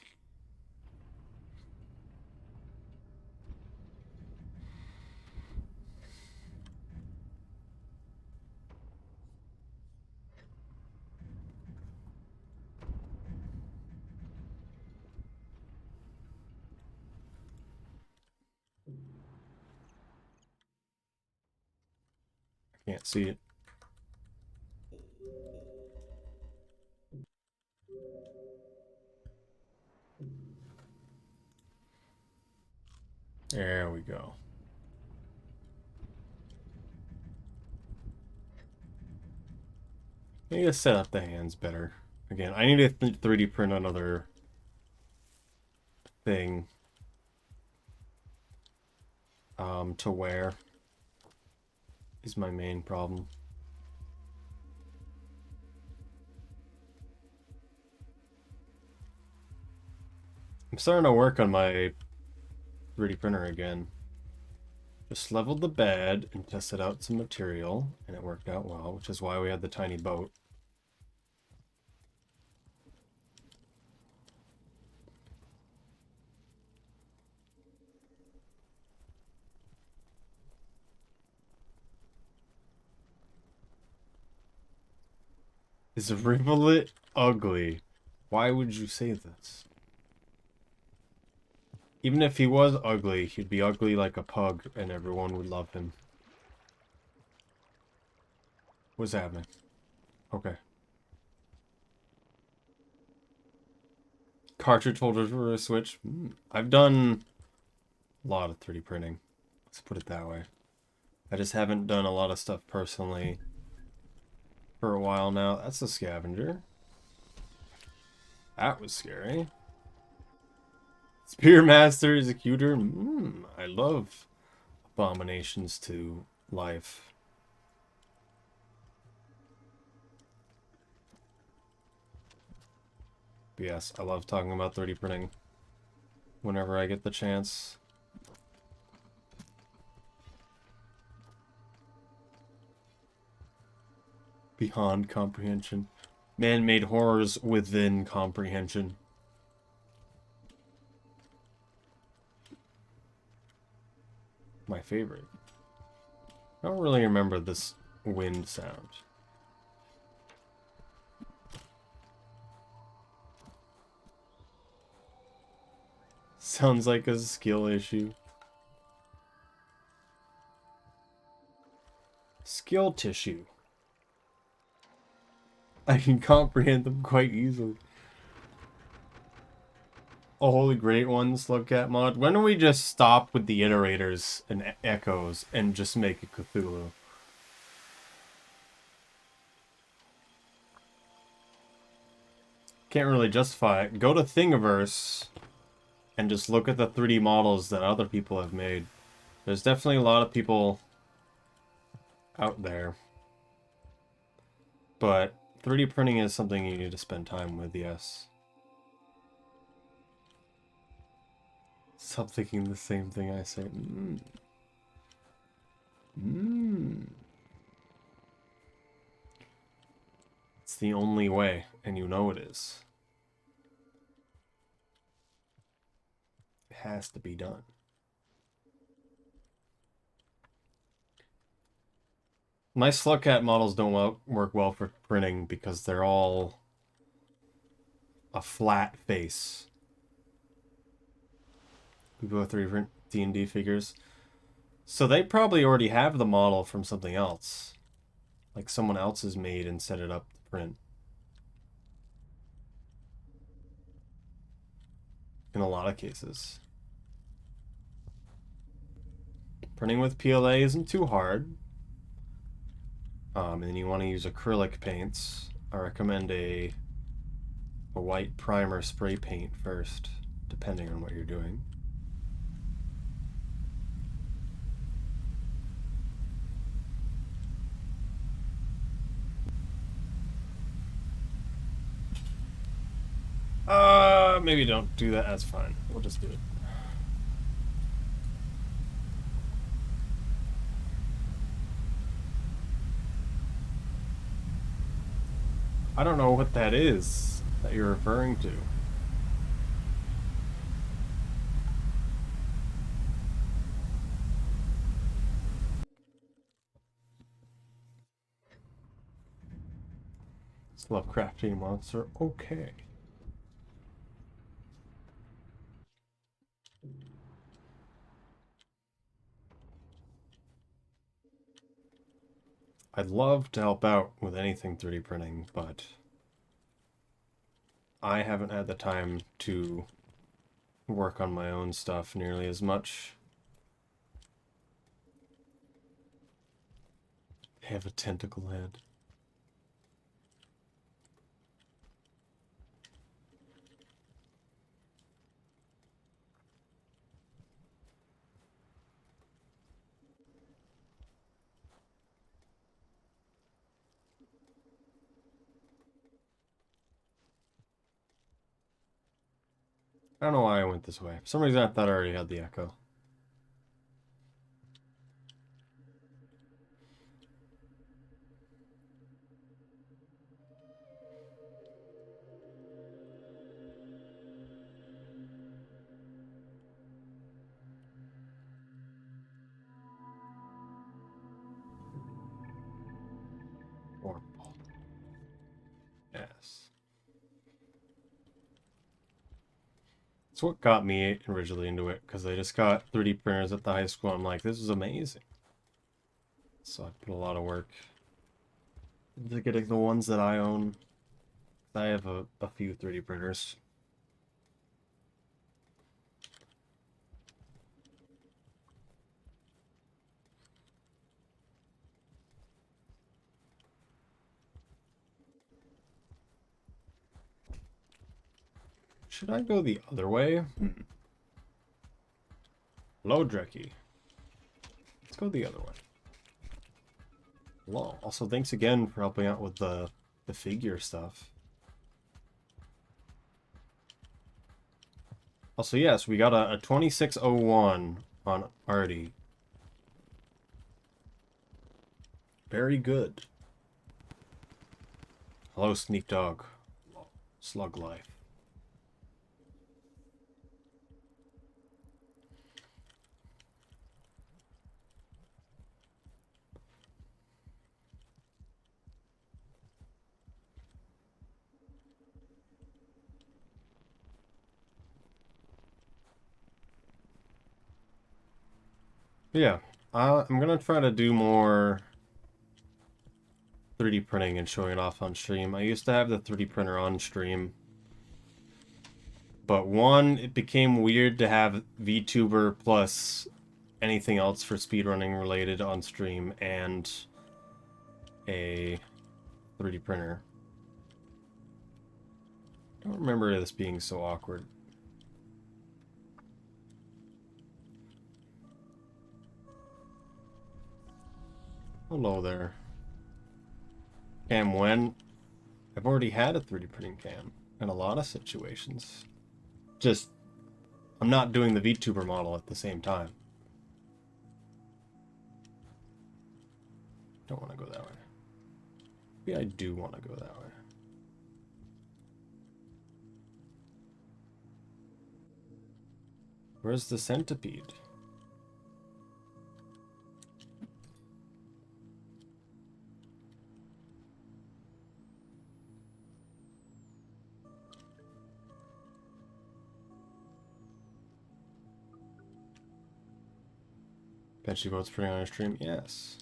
I can't see it. There we go. I need to set up the hands better. Again, I need to 3D print another thing to wear is my main problem. I'm starting to work on my 3D printer again. Just leveled the bed and tested out some material, and it worked out well, which is why we had the tiny boat. Is Rivulet ugly? Why would you say this? Even if he was ugly, he'd be ugly like a pug, and everyone would love him. What's happening? Okay. Cartridge holders for a Switch. I've done a lot of 3D printing. Let's put it that way. I just haven't done a lot of stuff personally for a while now. That's a scavenger. That was scary. Spearmaster Executor. I love abominations to life. But yes, I love talking about 3D printing whenever I get the chance. Beyond comprehension. Man-made horrors within comprehension. My favorite. I don't really remember this wind sound. Sounds like a skill issue. Skill tissue. I can comprehend them quite easily. Oh, holy great one, Slugcat mod. When do we just stop with the iterators and echoes and just make a Cthulhu? Can't really justify it. Go to Thingiverse and just look at the 3D models that other people have made. There's definitely a lot of people out there. But 3D printing is something you need to spend time with, yes. Stop thinking the same thing I say. It's the only way, and you know it is. It has to be done. My Slugcat models don't work well for printing because they're all a flat face. We both reprint D&D figures. So they probably already have the model from something else. Like someone else has made and set it up to print. In a lot of cases. Printing with PLA isn't too hard. And then you want to use acrylic paints. I recommend a white primer spray paint first, depending on what you're doing. Maybe don't do that. That's fine. We'll just do it. I don't know what that is that you're referring to. It's Lovecraftian monster. Okay. I'd love to help out with anything 3D printing, but I haven't had the time to work on my own stuff nearly as much. I have a tentacle head. I don't know why I went this way. For some reason I thought I already had the echo. Or yes. It's what got me originally into it, because I just got 3D printers at the high school. I'm like, this is amazing. So I put a lot of work into getting the ones that I own. I have a few 3D printers. Should I go the other way? Hello, Dreki. Let's go the other way. Hello. Also, thanks again for helping out with the figure stuff. Also, yes, we got a 2601 on Artie. Very good. Hello, Sneak Dog. Slug Life. Yeah, I'm gonna try to do more 3D printing and showing it off on stream. I used to have the 3D printer on stream, but one, it became weird to have VTuber plus anything else for speedrunning related on stream and a 3D printer. I don't remember this being so awkward. Hello there. Cam, when? I've already had a 3D printing cam in a lot of situations. Just, I'm not doing the VTuber model at the same time. Don't want to go that way. Maybe I do want to go that way. Where's the centipede? Benchy votes putting on a stream? Yes.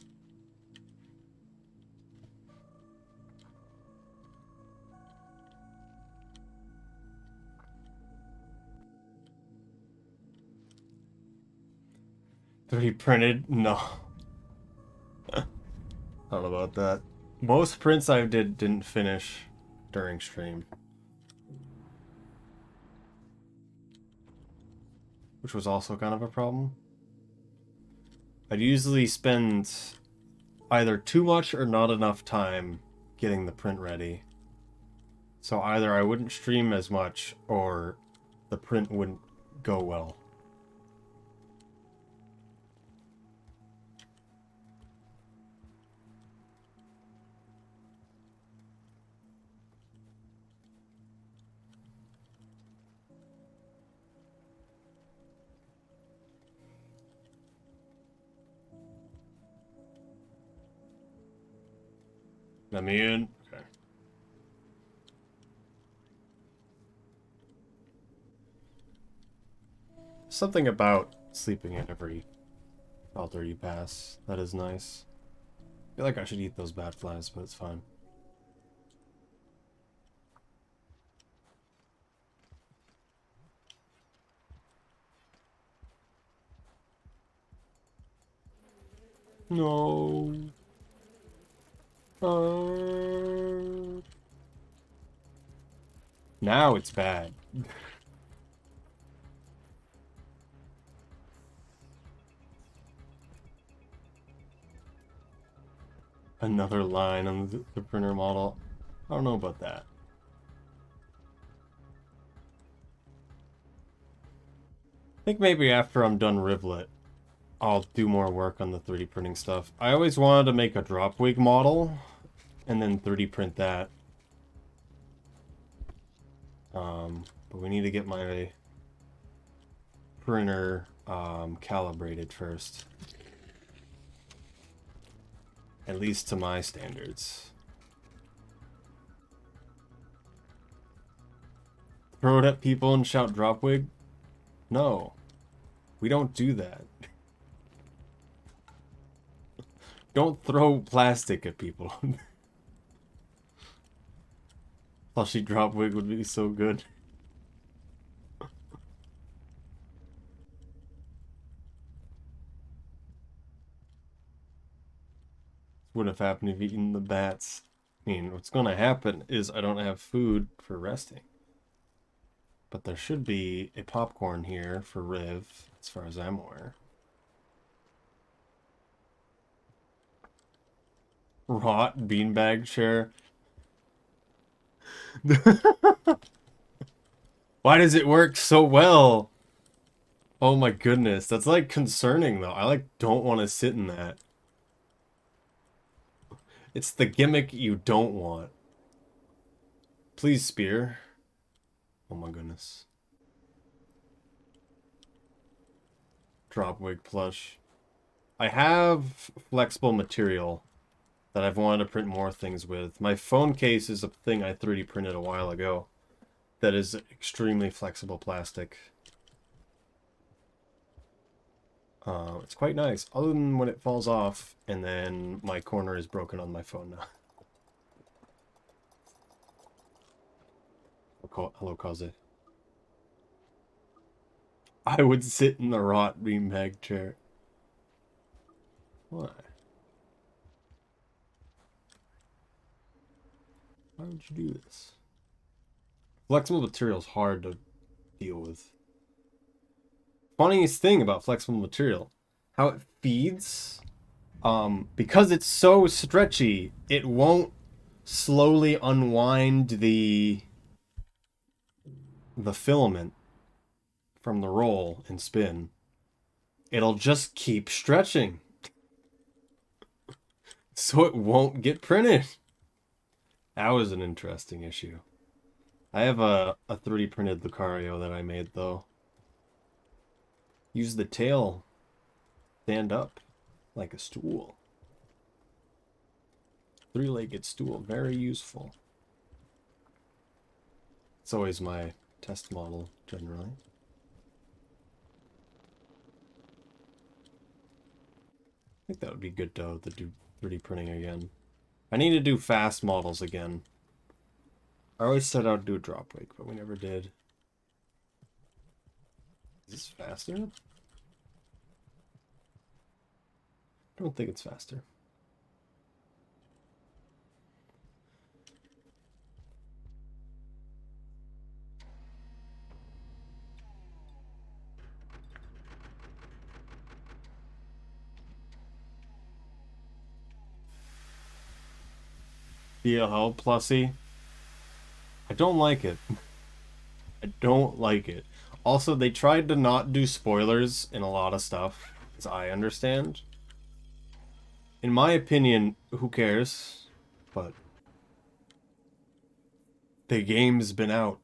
Three printed? No. I don't know about that. Most prints I didn't finish during stream. Which was also kind of a problem. I'd usually spend either too much or not enough time getting the print ready. So either I wouldn't stream as much or the print wouldn't go well. Let me in. Okay. Something about sleeping in every shelter you pass. That is nice. I feel like I should eat those bat flies, but it's fine. No. Now it's bad. Another line on the printer model. I don't know about that. I think maybe after I'm done Rivlet, I'll do more work on the 3D printing stuff. I always wanted to make a Dropwig model and then 3D print that. But we need to get my printer calibrated first. At least to my standards. Throw it at people and shout Dropwig? No. We don't do that. Don't throw plastic at people. Plushy Dropwig would be so good. Would have happened if eaten the bats. I mean, what's going to happen is I don't have food for resting. But there should be a popcorn here for Riv, as far as I'm aware. Rot beanbag chair. Why does it work so well? Oh my goodness, that's like concerning though. I like don't want to sit in that. It's the gimmick you don't want. Please, Spear. Oh my goodness. Dropwig plush. I have flexible material that I've wanted to print more things with. My phone case is a thing I 3D printed a while ago that is extremely flexible plastic. It's quite nice, other than when it falls off and then my corner is broken on my phone now. Hello, Kaze. I would sit in the rot beanbag chair. Why? Why would you do this? Flexible material is hard to deal with. Funniest thing about flexible material, how it feeds. Because it's so stretchy, it won't slowly unwind the filament from the roll and spin. It'll just keep stretching. So it won't get printed. That was an interesting issue. I have a 3D printed Lucario that I made though. Use the tail. Stand up like a stool. 3-legged stool. Very useful. It's always my test model, generally. I think that would be good though, to do 3D printing again. I need to do fast models again. I always set out to do a Dropwig, but we never did. Is this faster? I don't think it's faster. DLL Plussy. I don't like it. I don't like it. Also, they tried to not do spoilers in a lot of stuff, as I understand. In my opinion, who cares? But the game's been out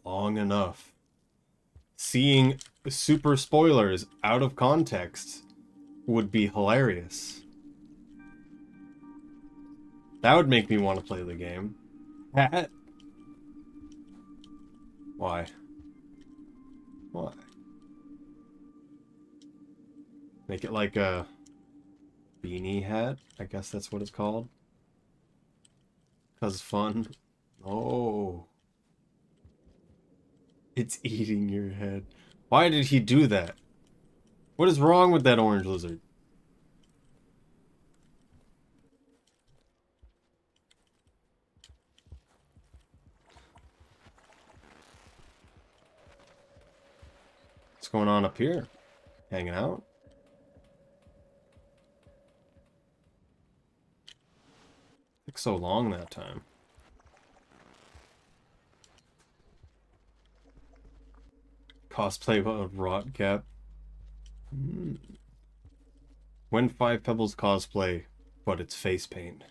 long enough. Seeing super spoilers out of context would be hilarious. That would make me want to play the game. Hat? Why? Why? Make it like a beanie hat? I guess that's what it's called. 'Cause fun. Oh. It's eating your head. Why did he do that? What is wrong with that orange lizard? What's going on up here? Hanging out? Took so long that time. Cosplay of Rot Cap. When Five Pebbles cosplay, but it's face paint.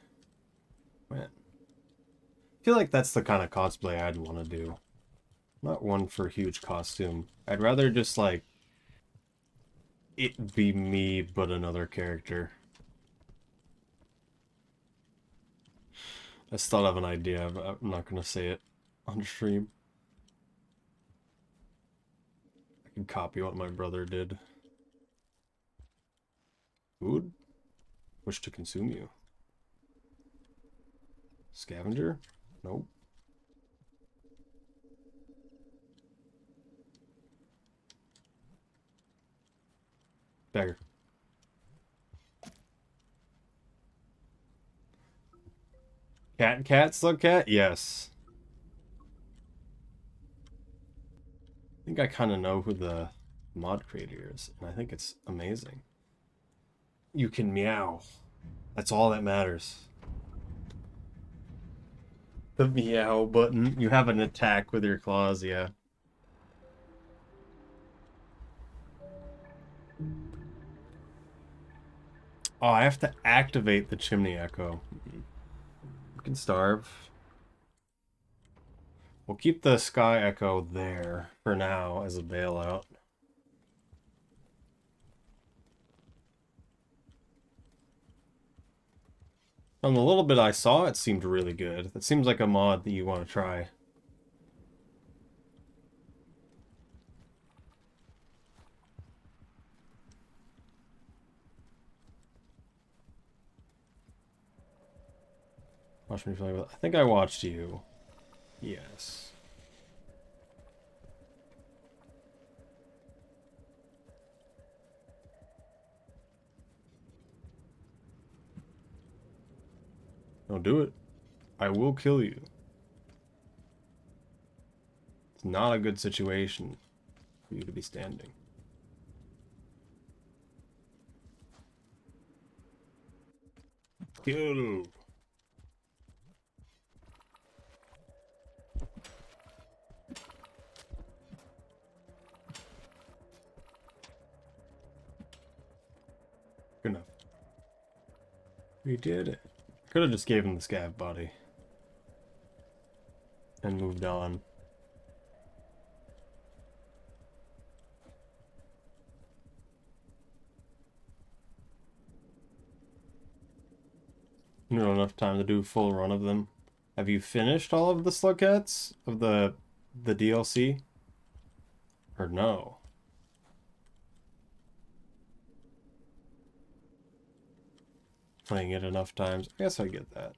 When? I feel like that's the kind of cosplay I'd want to do. Not one for huge costume. I'd rather just like it be me but another character. I still have an idea, but I'm not gonna say it on stream. I can copy what my brother did. Food? Wish to consume you. Scavenger? Nope. Beggar. Cat and cat, slug cat? Yes. I think I kind of know who the mod creator is, and I think it's amazing. You can meow. That's all that matters. The meow button. You have an attack with your claws, yeah. Oh, I have to activate the chimney echo. You can starve. We'll keep the sky echo there for now as a bailout. On the little bit I saw, it seemed really good. That seems like a mod that you want to try. Watch me play with. I think I watched you. Yes. Don't do it. I will kill you. It's not a good situation for you to be standing. Kill. Good enough. We did it. Could have just gave him the scav body. And moved on. You don't have enough time to do a full run of them. Have you finished all of the Slugcats of the DLC? Or no? Playing it enough times. I guess I get that.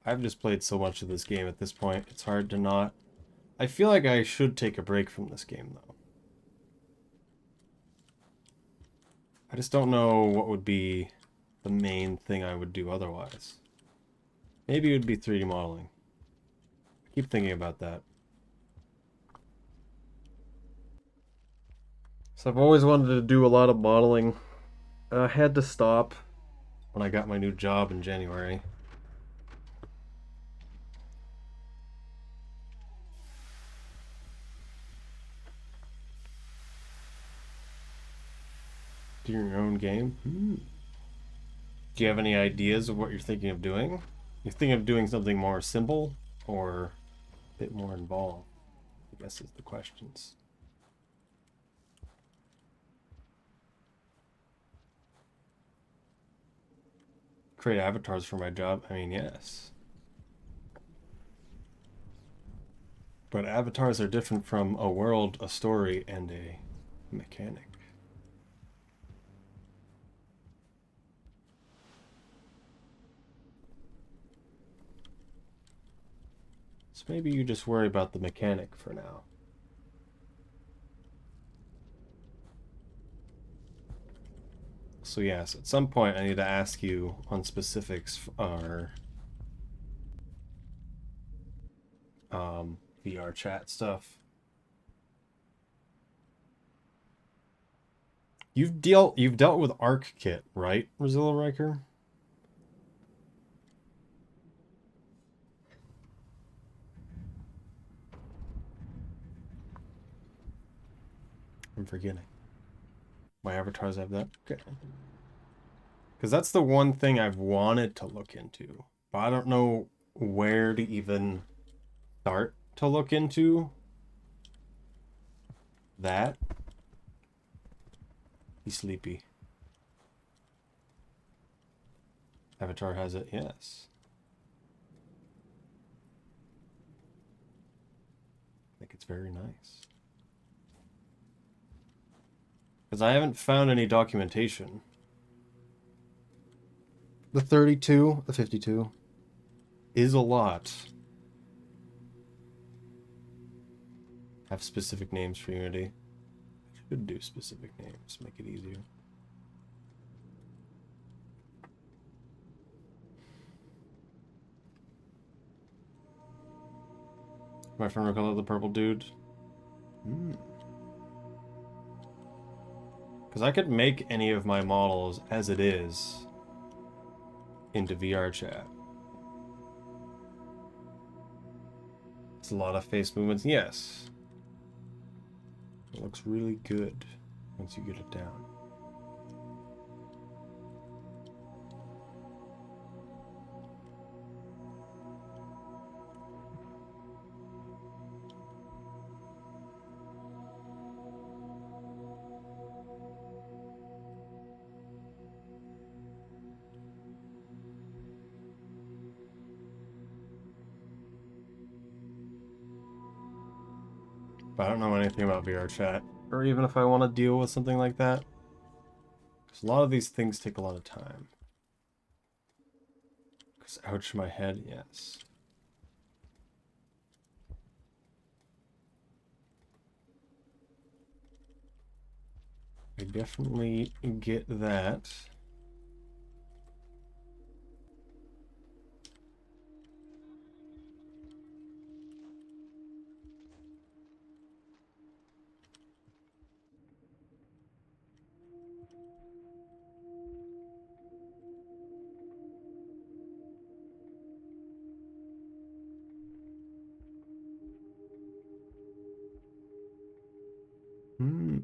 I've just played so much of this game at this point, it's hard to not. I feel like I should take a break from this game, though. I just don't know what would be the main thing I would do otherwise. Maybe it would be 3D modeling. I keep thinking about that. So I've always wanted to do a lot of modeling. I had to stop when I got my new job in January. Do your own game? Do you have any ideas of what you're thinking of doing? You're thinking of doing something more simple or a bit more involved? I guess is the questions. create avatars for my job, I mean, yes. But avatars are different from a world, a story, and a mechanic. So maybe you just worry about the mechanic for now. So yes, at some point I need to ask you on specifics our VR chat stuff. You've dealt with ArcKit, right, Rosilla Riker? I'm forgetting. My avatars have that? Okay. Because that's the one thing I've wanted to look into. But I don't know where to even start to look into that. He's sleepy. Avatar has it, yes. I think it's very nice. Because I haven't found any documentation. The 32, the 52 is a lot. Have specific names for Unity. Should do specific names, make it easier. My friend will call it the purple dude. Because I could make any of my models as it is into VR chat. It's a lot of face movements, yes. It looks really good once you get it down. But I don't know anything about VR chat, or even if I want to deal with something like that. Because a lot of these things take a lot of time. Because ouch, my head, yes. I definitely get that.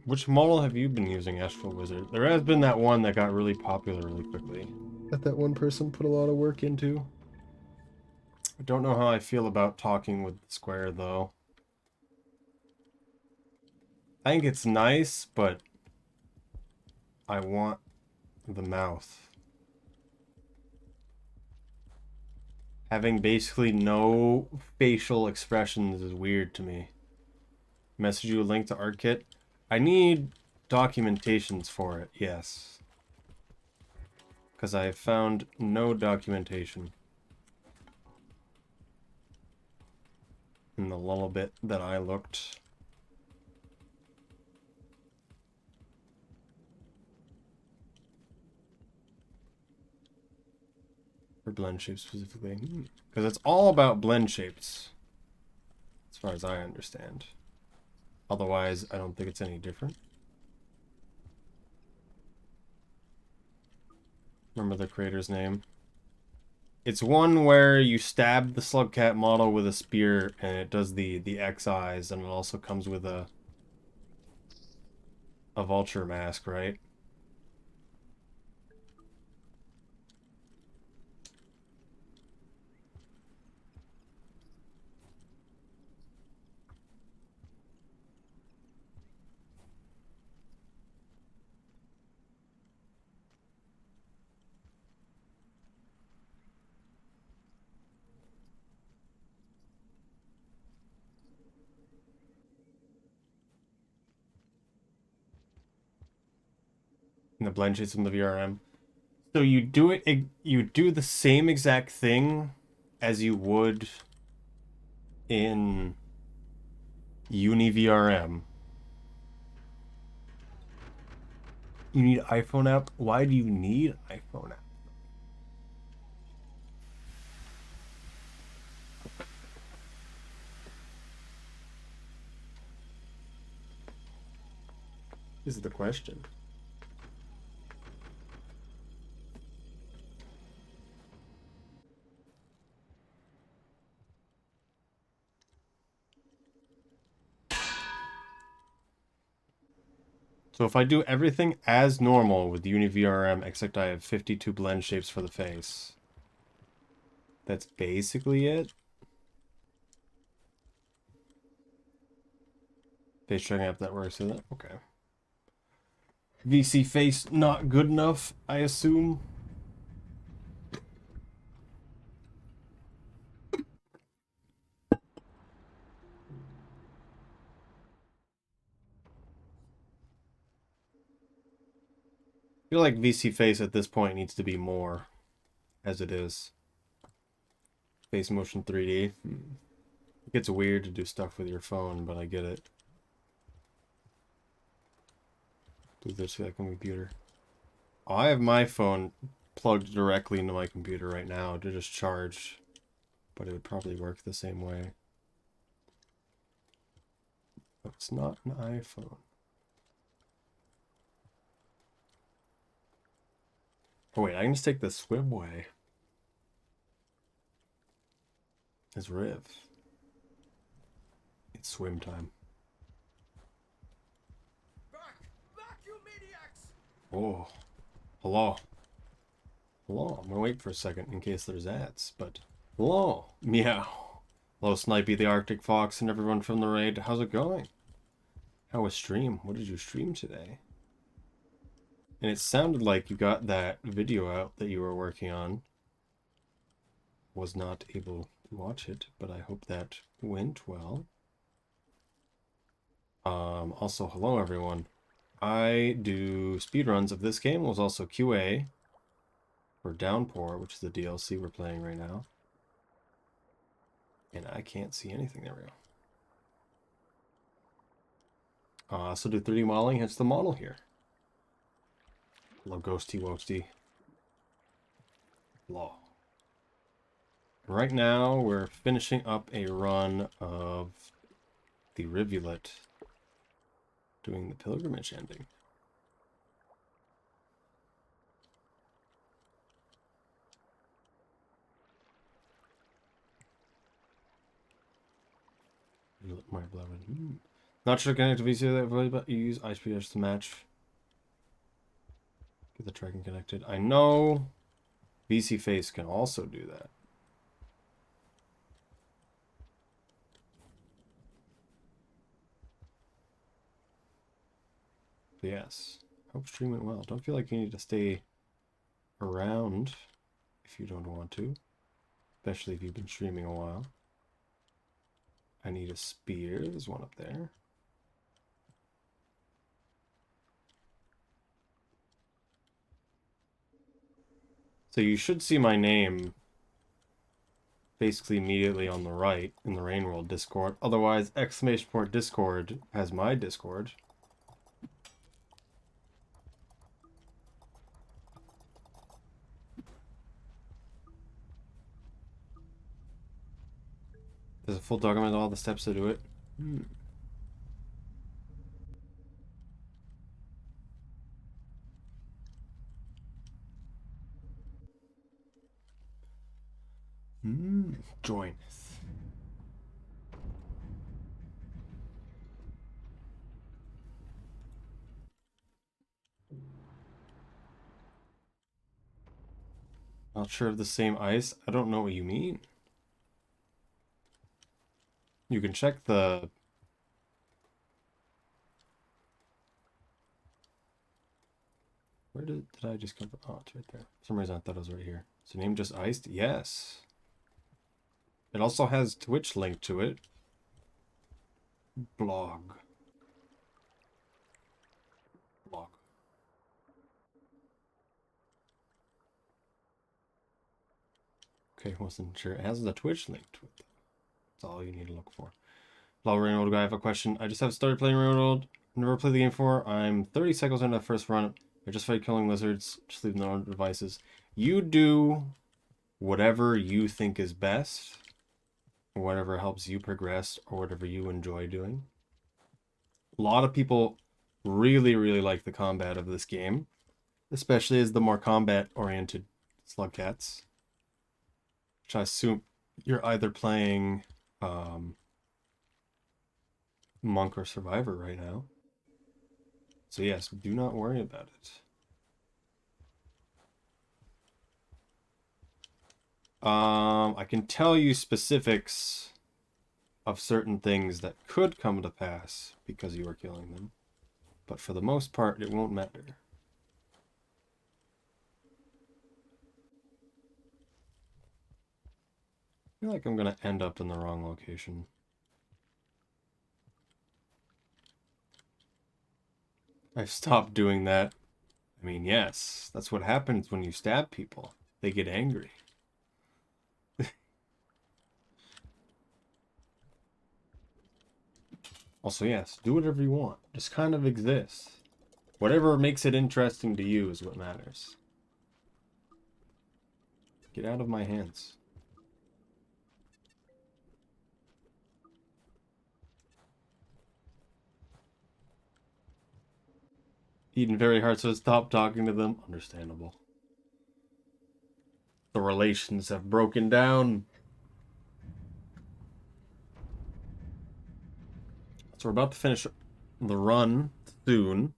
Which model have you been using, Astral Wizard? There has been that one that got really popular really quickly. That one person put a lot of work into. I don't know how I feel about talking with the square, though. I think it's nice, but I want the mouth. Having basically no facial expressions is weird to me. Message you a link to ArtKit. I need documentations for it, yes. Because I found no documentation in the little bit that I looked. For blend shapes specifically. Because it's all about blend shapes. As far as I understand. Otherwise, I don't think it's any different. Remember the creator's name? It's one where you stab the Slugcat model with a spear and it does the X eyes, and it also comes with a vulture mask, right? in the blend shades from the VRM. So you do the same exact thing as you would in UniVRM. You need iPhone app? Why do you need iPhone app? This is the question. So if I do everything as normal with UniVRM, except I have 52 blend shapes for the face, that's basically it. Face tracking app that works with it. Okay. VC face not good enough, I assume. I feel like VC face at this point needs to be more, as it is. Face motion 3D. It gets weird to do stuff with your phone, but I get it. Do this like a computer. I have my phone plugged directly into my computer right now to just charge, but it would probably work the same way. But it's not an iPhone. Oh wait, I can just take the swim way. It's Riv. It's swim time. Back, you maniacs! Oh, hello. Hello. I'm gonna wait for a second in case there's ads, but hello, meow. Hello, Snipey the Arctic Fox and everyone from the raid. How's it going? How was stream? What did you stream today? And it sounded like you got that video out that you were working on. Was not able to watch it, but I hope that went well. Also, hello everyone. I do speedruns of this game. Was also QA for Downpour, which is the DLC we're playing right now. And I can't see anything. There we go. Also do 3D modeling, hence the model here. Hello, Ghosty Woasty. Law. Right now, we're finishing up a run of the Rivulet, doing the pilgrimage ending. My beloved. Not sure connect to VC, but you use ISPS to match. Get the tracking connected. I know VC Face can also do that. But yes. Hope stream went well. Don't feel like you need to stay around if you don't want to. Especially if you've been streaming a while. I need a spear. There's one up there. So you should see my name basically immediately on the right in the Rain World Discord. Otherwise, !Discord has my Discord. There's a full document of all the steps to do it. Joineth. Not sure of the same ice. I don't know what you mean. You can check the... Where did I just come from? Oh, it's right there. For some reason I thought it was right here. Is the name just iced? Yes. It also has Twitch linked to it. Blog. Okay, wasn't sure. It has the Twitch link to it. That's all you need to look for. Hello, Railroad guy. I have a question. I just have started playing Railroad. Never played the game before. I'm 30 cycles into the first run. I just started killing lizards. Just leave them on devices. You do whatever you think is best, or whatever helps you progress, or whatever you enjoy doing. A lot of people really, really like the combat of this game, especially as the more combat-oriented Slugcats, which I assume you're either playing Monk or Survivor right now. So yes, do not worry about it. I can tell you specifics of certain things that could come to pass because you are killing them, but for the most part, it won't matter. I feel like I'm gonna end up in the wrong location. I've stopped doing that. I mean, yes, that's what happens when you stab people. They get angry. Also, yes, do whatever you want. Just kind of exist. Whatever makes it interesting to you is what matters. Get out of my hands. Eating very hard, so stop talking to them. Understandable. The relations have broken down. So we're about to finish the run soon.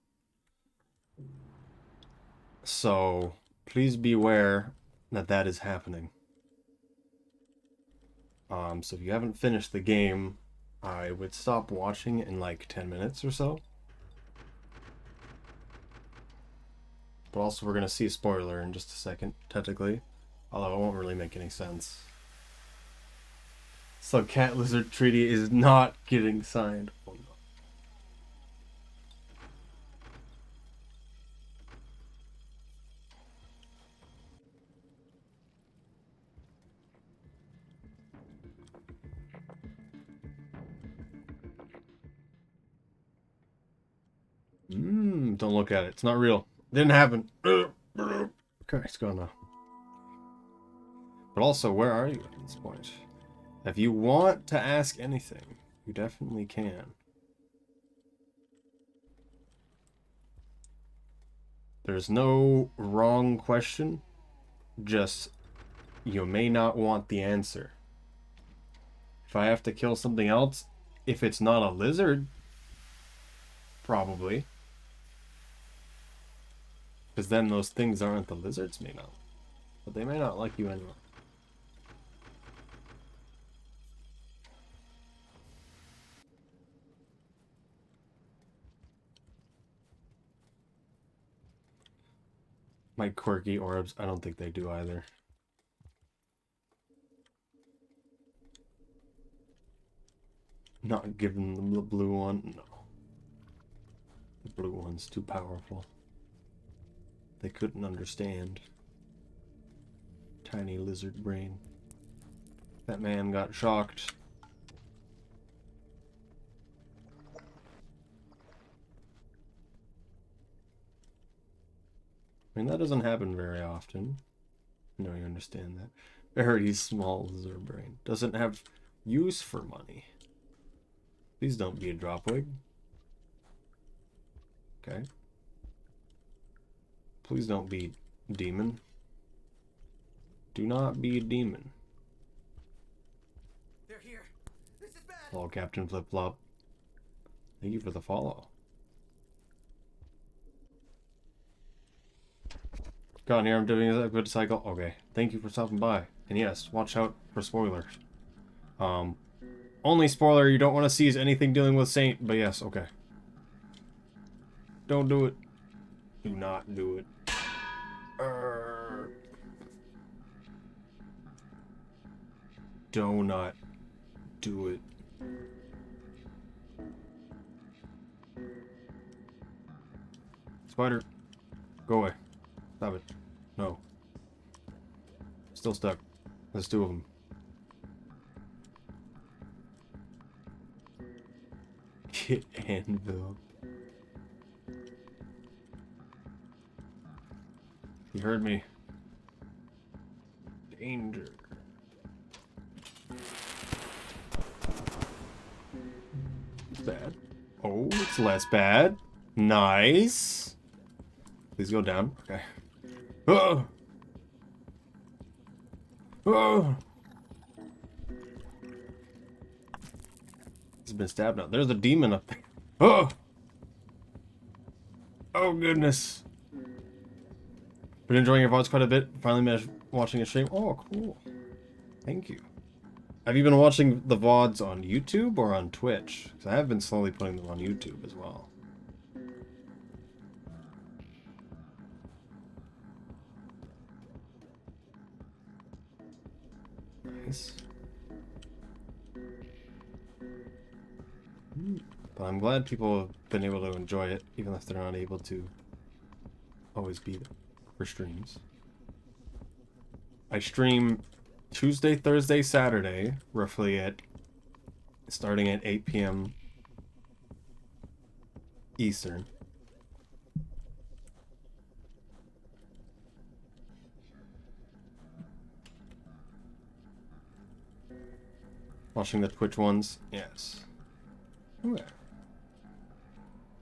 So please beware that that is happening. So if you haven't finished the game, I would stop watching in like 10 minutes or so. But also we're going to see a spoiler in just a second, technically. Although it won't really make any sense. So Cat Lizard Treaty is not getting signed. Oh, no. Don't look at it. It's not real. Didn't happen. Okay, it's gone now. But also, where are you at this point? If you want to ask anything, you definitely can. There's no wrong question, just you may not want the answer. If I have to kill something else, if it's not a lizard, probably. Because then those things aren't the lizards, may not. But they may not like you anyway. My quirky orbs, I don't think they do either. Not giving them the blue one, no. The blue one's too powerful. They couldn't understand. Tiny lizard brain. That man got shocked. I mean, that doesn't happen very often. No, you understand that. Very small lizard brain. Doesn't have use for money. Please don't be a dropwig. Okay. Please don't be a demon. Do not be a demon. They're here. This is bad. Hello, Captain Flip Flop. Thank you for the follow. Got here, I'm doing a good cycle. Okay, thank you for stopping by. And yes, watch out for spoilers. Only spoiler you don't want to see is anything dealing with Saint, but yes, okay. Don't do it. Do not do it. Do not do it. Spider, go away. Stop it. No. Still stuck. There's two of them. Get anvil. You heard me. Danger. Bad. Oh, it's less bad. Nice. Please go down. Okay. Oh. Oh. He's been stabbed now. There's a demon up there. Oh. Oh goodness. Been enjoying your VODs quite a bit. Finally managed watching a stream. Oh, cool. Thank you. Have you been watching the VODs on YouTube or on Twitch? Because I have been slowly putting them on YouTube as well. Nice. But I'm glad people have been able to enjoy it, even if they're not able to always be there for streams. I stream Tuesday, Thursday, Saturday, roughly starting at 8 p.m. Eastern. Watching the Twitch ones? Yes. Okay.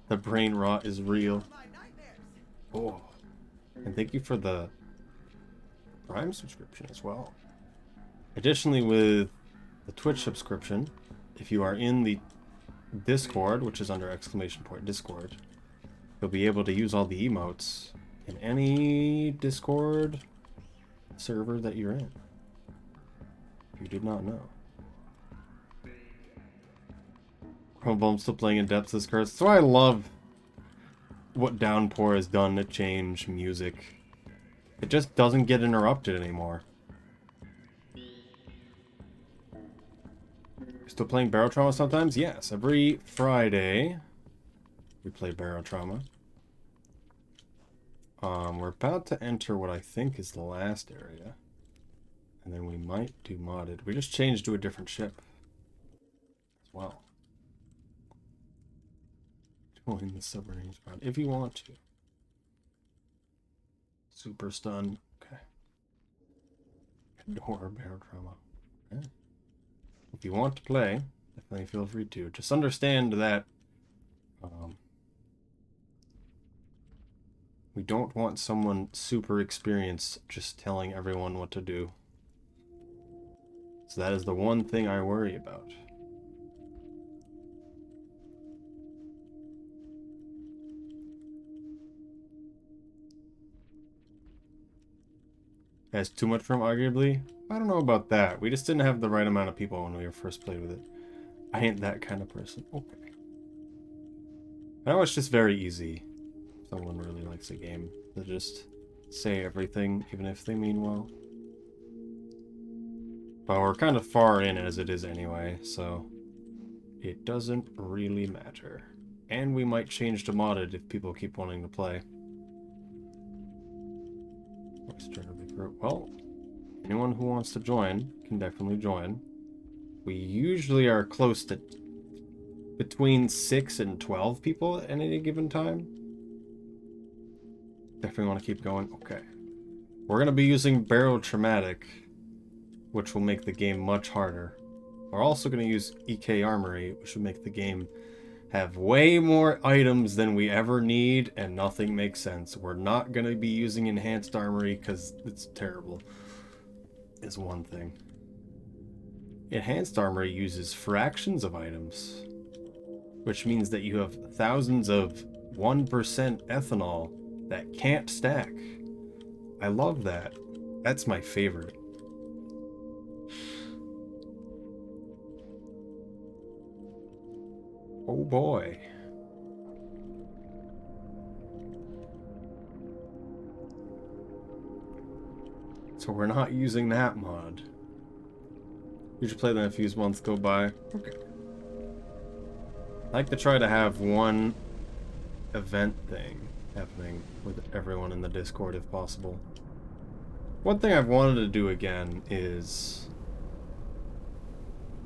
The brain rot is real. Oh. And thank you for the Prime subscription as well. Additionally, with the Twitch subscription, if you are in the Discord, which is under !Discord, you'll be able to use all the emotes in any Discord server that you're in. If you did not know. I'm still playing in depth this curse. That's why I love what Downpour has done to change music. It just doesn't get interrupted anymore. Still playing Barotrauma sometimes? Yes, every Friday we play Barotrauma. We're about to enter what I think is the last area. And then we might do modded. We just changed to a different ship as well. Join the submarine squad if you want to. Super stun. Okay. Adore Barotrauma. Okay. If you want to play, definitely feel free to. Just understand that we don't want someone super experienced just telling everyone what to do. So that is the one thing I worry about. Has too much room, arguably? I don't know about that. We just didn't have the right amount of people when we first played with it. I ain't that kind of person. Okay. I know it's just very easy. If someone really likes a game to just say everything, even if they mean well. But we're kind of far in as it is anyway, so it doesn't really matter. And we might change to modded if people keep wanting to play. Well, anyone who wants to join can definitely join. We usually are close to between 6 and 12 people at any given time. Definitely want to keep going. Okay. We're going to be using Barotraumatic, which will make the game much harder. We're also going to use EK Armory, which will make the game have way more items than we ever need, and nothing makes sense. We're not going to be using Enhanced Armory because it's terrible, is one thing. Enhanced Armory uses fractions of items, which means that you have thousands of 1% ethanol that can't stack. I love that. That's my favorite. Oh boy. So we're not using that mod. You should play them a few months go by. Okay. I like to try to have one event thing happening with everyone in the Discord if possible. One thing I've wanted to do again is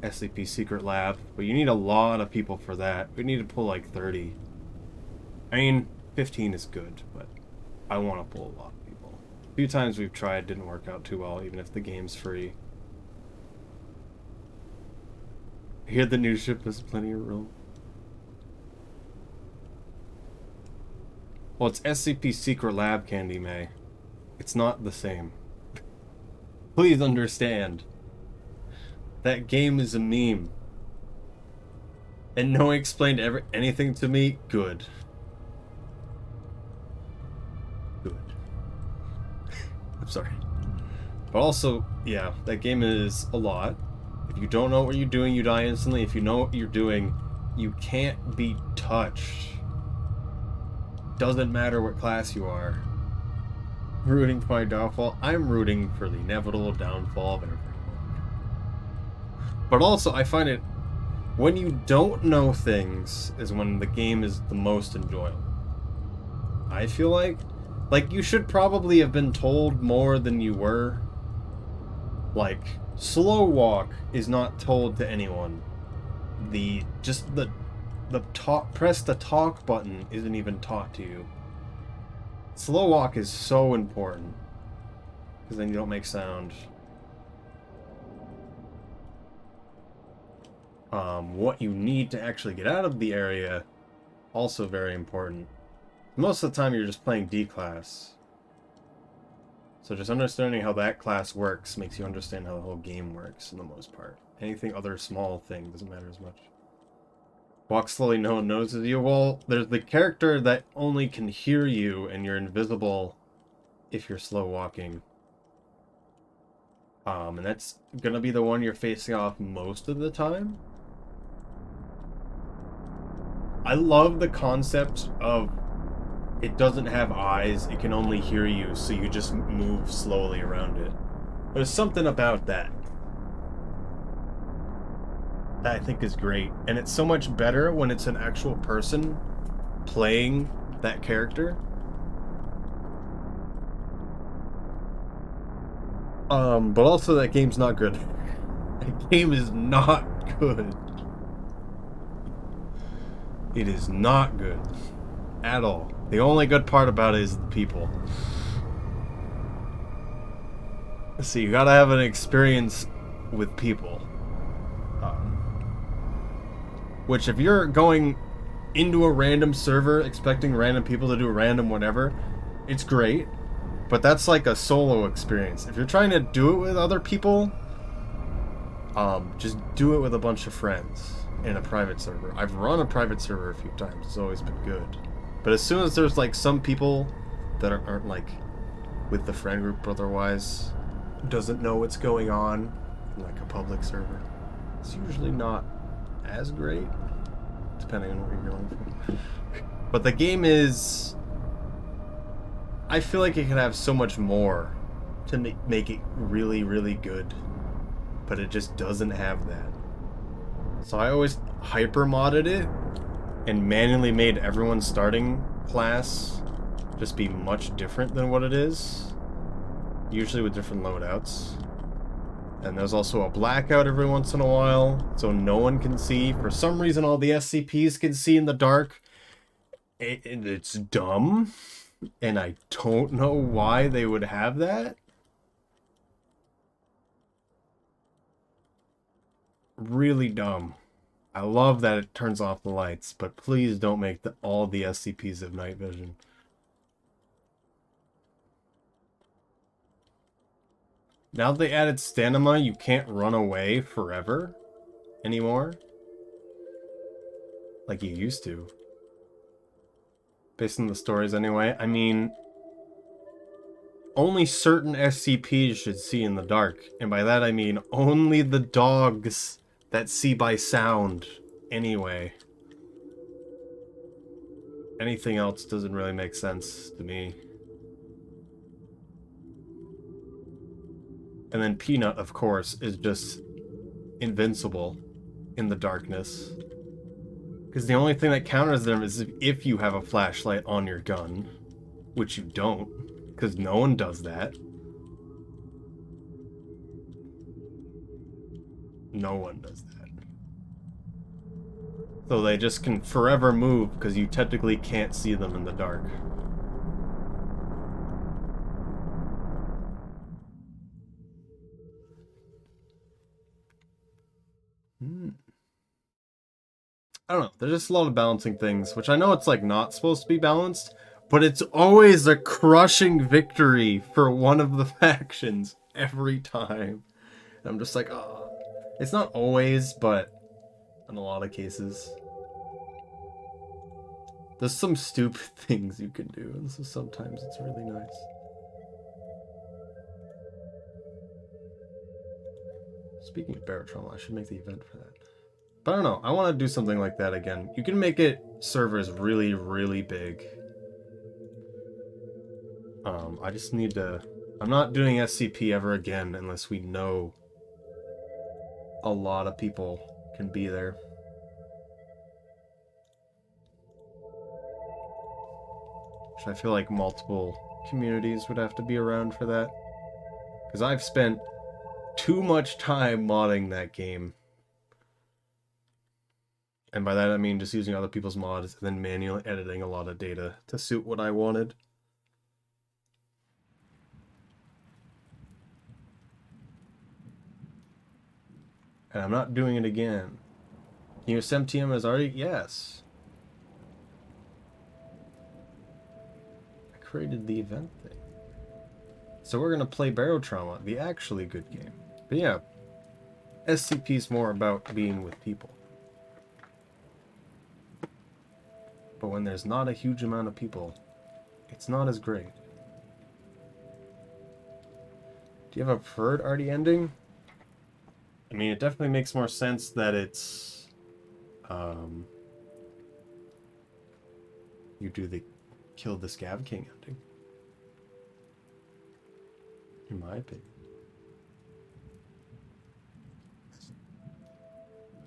SCP Secret Lab, but you need a lot of people for that. We need to pull like 30. I mean, 15 is good, but I want to pull a lot of people. A few times we've tried, didn't work out too well, even if the game's free. I hear the new ship has plenty of room. Well, it's SCP Secret Lab, Candy May. It's not the same. Please understand. That game is a meme. And no one explained anything to me. Good. Good. I'm sorry. But also, yeah, that game is a lot. If you don't know what you're doing, you die instantly. If you know what you're doing, you can't be touched. Doesn't matter what class you are. Rooting for my downfall. I'm rooting for the inevitable downfall of everyone. But also, I find it, when you don't know things is when the game is the most enjoyable. I feel like you should probably have been told more than you were. Like, slow walk is not told to anyone. The press the talk button isn't even taught to you. Slow walk is so important, because then you don't make sound. What you need to actually get out of the area, also very important. Most of the time you're just playing D class. So just understanding how that class works makes you understand how the whole game works, in the most part. Anything other small thing doesn't matter as much. Walk slowly, no one notices you. Well, there's the character that only can hear you, and you're invisible if you're slow walking. And that's gonna be the one you're facing off most of the time. I love the concept of it doesn't have eyes, it can only hear you, so you just move slowly around it. There's something about that I think is great, and it's so much better when it's an actual person playing that character. But also that game's not good. That game is not good. It is not good at all. The only good part about it is the people. So you gotta have an experience with people. Which, if you're going into a random server expecting random people to do random whatever, it's great. But that's like a solo experience. If you're trying to do it with other people, just do it with a bunch of friends in a private server. I've run a private server a few times. It's always been good. But as soon as there's like some people that aren't like with the friend group otherwise, doesn't know what's going on, like a public server, it's usually not as great, depending on where you're going from. But the game is, I feel like it could have so much more to make it really, really good, but it just doesn't have that. So I always hyper modded it and manually made everyone's starting class just be much different than what it is, usually with different loadouts. And there's also a blackout every once in a while, so no one can see. For some reason, all the SCPs can see in the dark. It's dumb, and I don't know why they would have that. Really dumb. I love that it turns off the lights, but please don't make all the SCPs have night vision. Now that they added stamina, you can't run away forever anymore. Like you used to. Based on the stories anyway. I mean, only certain SCPs should see in the dark. And by that I mean only the dogs that see by sound anyway. Anything else doesn't really make sense to me. And then Peanut, of course, is just invincible in the darkness. Because the only thing that counters them is if you have a flashlight on your gun. Which you don't, because no one does that. No one does that. So they just can forever move because you technically can't see them in the dark. I don't know. There's just a lot of balancing things, which I know it's like not supposed to be balanced, but it's always a crushing victory for one of the factions every time. And I'm just like, oh. It's not always, but in a lot of cases. There's some stupid things you can do, and so sometimes it's really nice. Speaking of Barotrauma, I should make the event for that. But I don't know, I want to do something like that again. You can make it servers really, really big. I just need to... I'm not doing SCP ever again unless we know a lot of people can be there. Which I feel like multiple communities would have to be around for that. Because I've spent too much time modding that game. And by that I mean just using other people's mods and then manually editing a lot of data to suit what I wanted. And I'm not doing it again. Can you use SemTM as already? Yes. I created the event thing. So we're going to play Barotrauma, the actually good game. But yeah, SCP's more about being with people. But when there's not a huge amount of people, it's not as great. Do you have a preferred arty ending? I mean, it definitely makes more sense that it's... you do the kill the Scav King ending. In my opinion.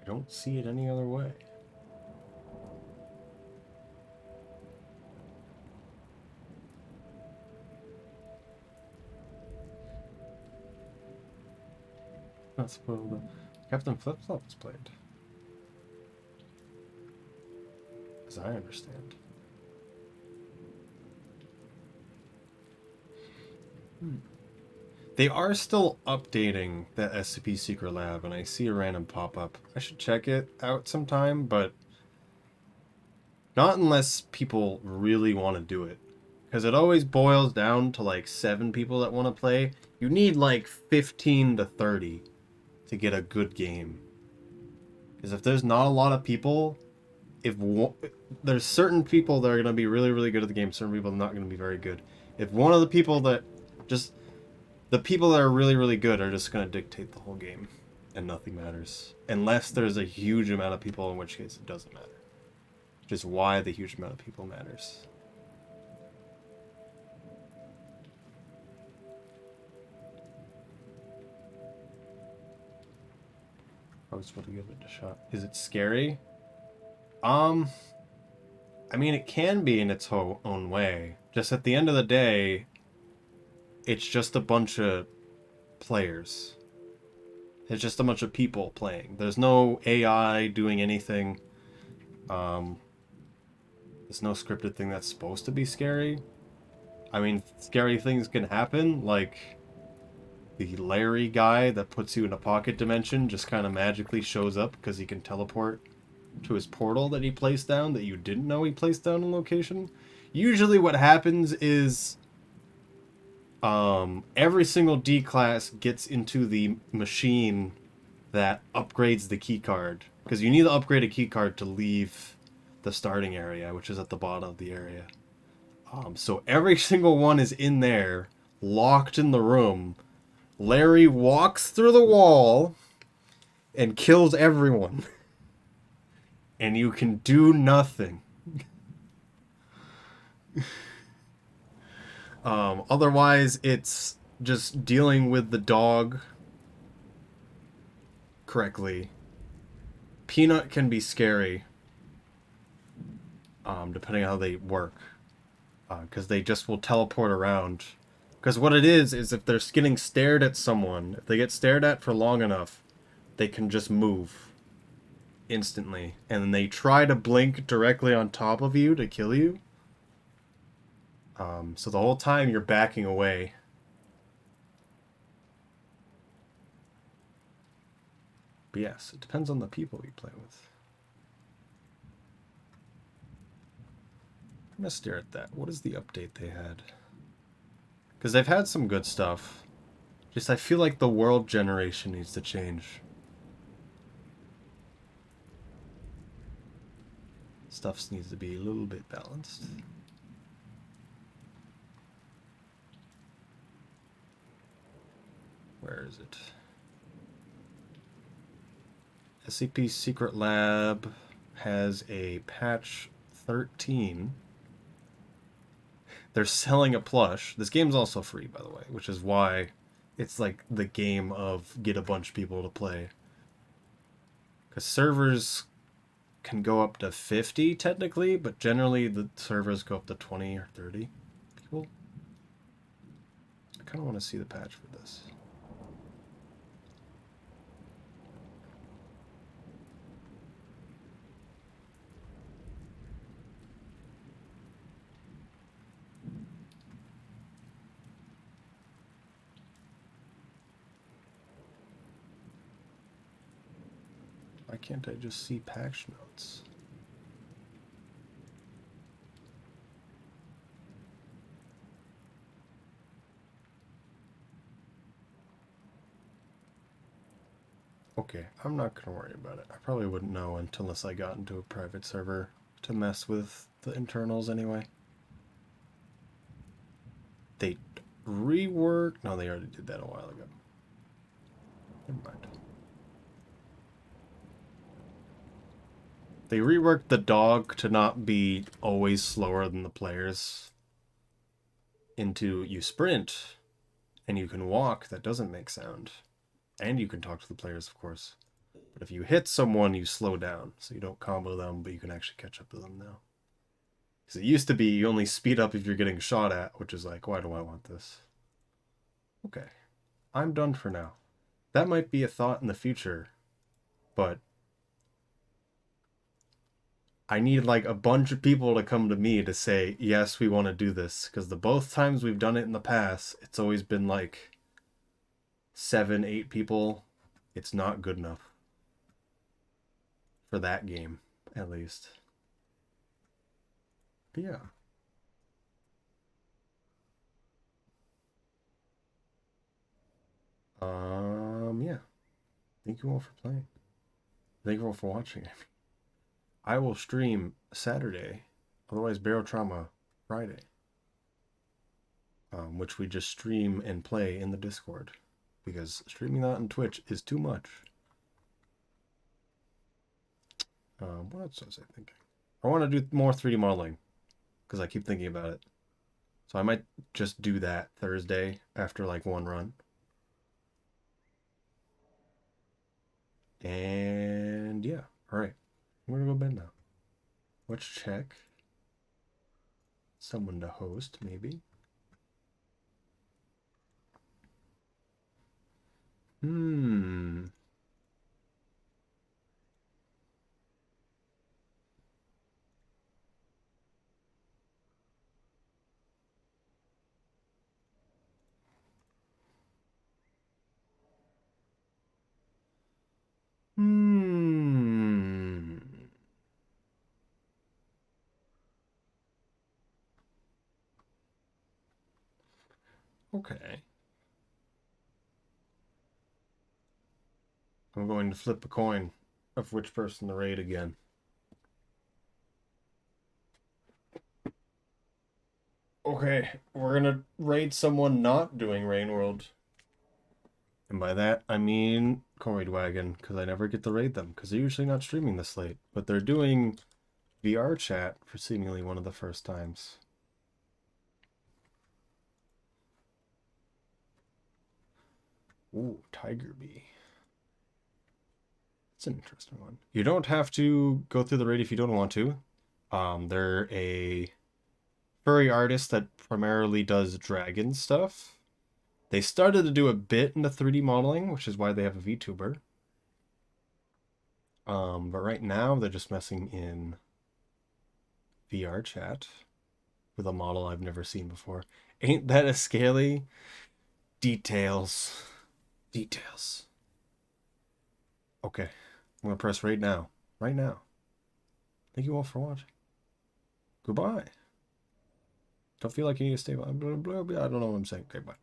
I don't see it any other way. Not spoiled. Captain Flip-Flop was played. As I understand. They are still updating that SCP Secret Lab, and I see a random pop-up. I should check it out sometime, but not unless people really want to do it. Because it always boils down to like 7 people that want to play. You need like 15 to 30 to get a good game. Because if there's not a lot of people, there's certain people that are going to be really, really good at the game, certain people are not going to be very good. If one of the people that the people that are really, really good are just going to dictate the whole game, and nothing matters. Unless there's a huge amount of people, in which case it doesn't matter. Which is why the huge amount of people matters. I was supposed to give it a shot. Is it scary? I mean, it can be in its own way. Just at the end of the day, it's just a bunch of players. It's just a bunch of people playing. There's no AI doing anything. There's no scripted thing that's supposed to be scary. I mean, scary things can happen, like the Larry guy that puts you in a pocket dimension just kind of magically shows up because he can teleport to his portal that he placed down that you didn't know he placed down in location. Usually what happens is every single D class gets into the machine that upgrades the keycard, because you need to upgrade a keycard to leave the starting area, which is at the bottom of the area. So every single one is in there, locked in the room. Larry walks through the wall and kills everyone. And you can do nothing. Otherwise, it's just dealing with the dog correctly. Peanut can be scary, depending on how they work. Because they just will teleport around. Because what it is if they're getting stared at someone, if they get stared at for long enough, they can just move instantly, and then they try to blink directly on top of you to kill you. So the whole time you're backing away. But yes, it depends on the people you play with. I'm gonna stare at that. What is the update they had? Because they've had some good stuff. Just I feel like the world generation needs to change. Stuff needs to be a little bit balanced. Where is it? SCP Secret Lab has a patch 13. They're selling a plush. This game's also free, by the way, which is why it's like the game of get a bunch of people to play. Because servers can go up to 50 technically, but generally the servers go up to 20 or 30 people. I kind of want to see the patch for this. Why can't I just see patch notes? Okay, I'm not gonna worry about it. I probably wouldn't know unless I got into a private server to mess with the internals anyway. They reworked... No, they already did that a while ago. Never mind. They reworked the dog to not be always slower than the players. Into you sprint, and you can walk that doesn't make sound. And you can talk to the players, of course. But if you hit someone, you slow down. So you don't combo them, but you can actually catch up to them now. Because it used to be you only speed up if you're getting shot at, which is like, why do I want this? Okay. I'm done for now. That might be a thought in the future, but I need like a bunch of people to come to me to say, yes, we want to do this. Because the both times we've done it in the past, it's always been like 7, 8 people. It's not good enough. For that game, at least. But yeah. Yeah. Thank you all for playing. Thank you all for watching. I will stream Saturday, otherwise Barotrauma Friday. Which we just stream and play in the Discord. Because streaming that on Twitch is too much. What else was I thinking? I want to do more 3D modeling. Because I keep thinking about it. So I might just do that Thursday after like one run. And yeah, alright. I'm gonna go to bed now. Let's check. Someone to host, maybe. Okay. I'm going to flip a coin of which person to raid again. Okay, we're gonna raid someone not doing Rain World. And by that, I mean Coin Wagon, because I never get to raid them, because they're usually not streaming this late. But they're doing VR chat for seemingly one of the first times. Ooh, Tiger Bee. It's an interesting one. You don't have to go through the raid if you don't want to. They're a furry artist that primarily does dragon stuff. They started to do a bit into 3D modeling, which is why they have a VTuber. But right now they're just messing in VR chat with a model I've never seen before. Ain't that a scaly? Details. Details. Okay. I'm gonna press right now. Right now. Thank you all for watching. Goodbye. Don't feel like you need to stay. Blah, blah, blah, blah. I don't know what I'm saying. Okay, bye.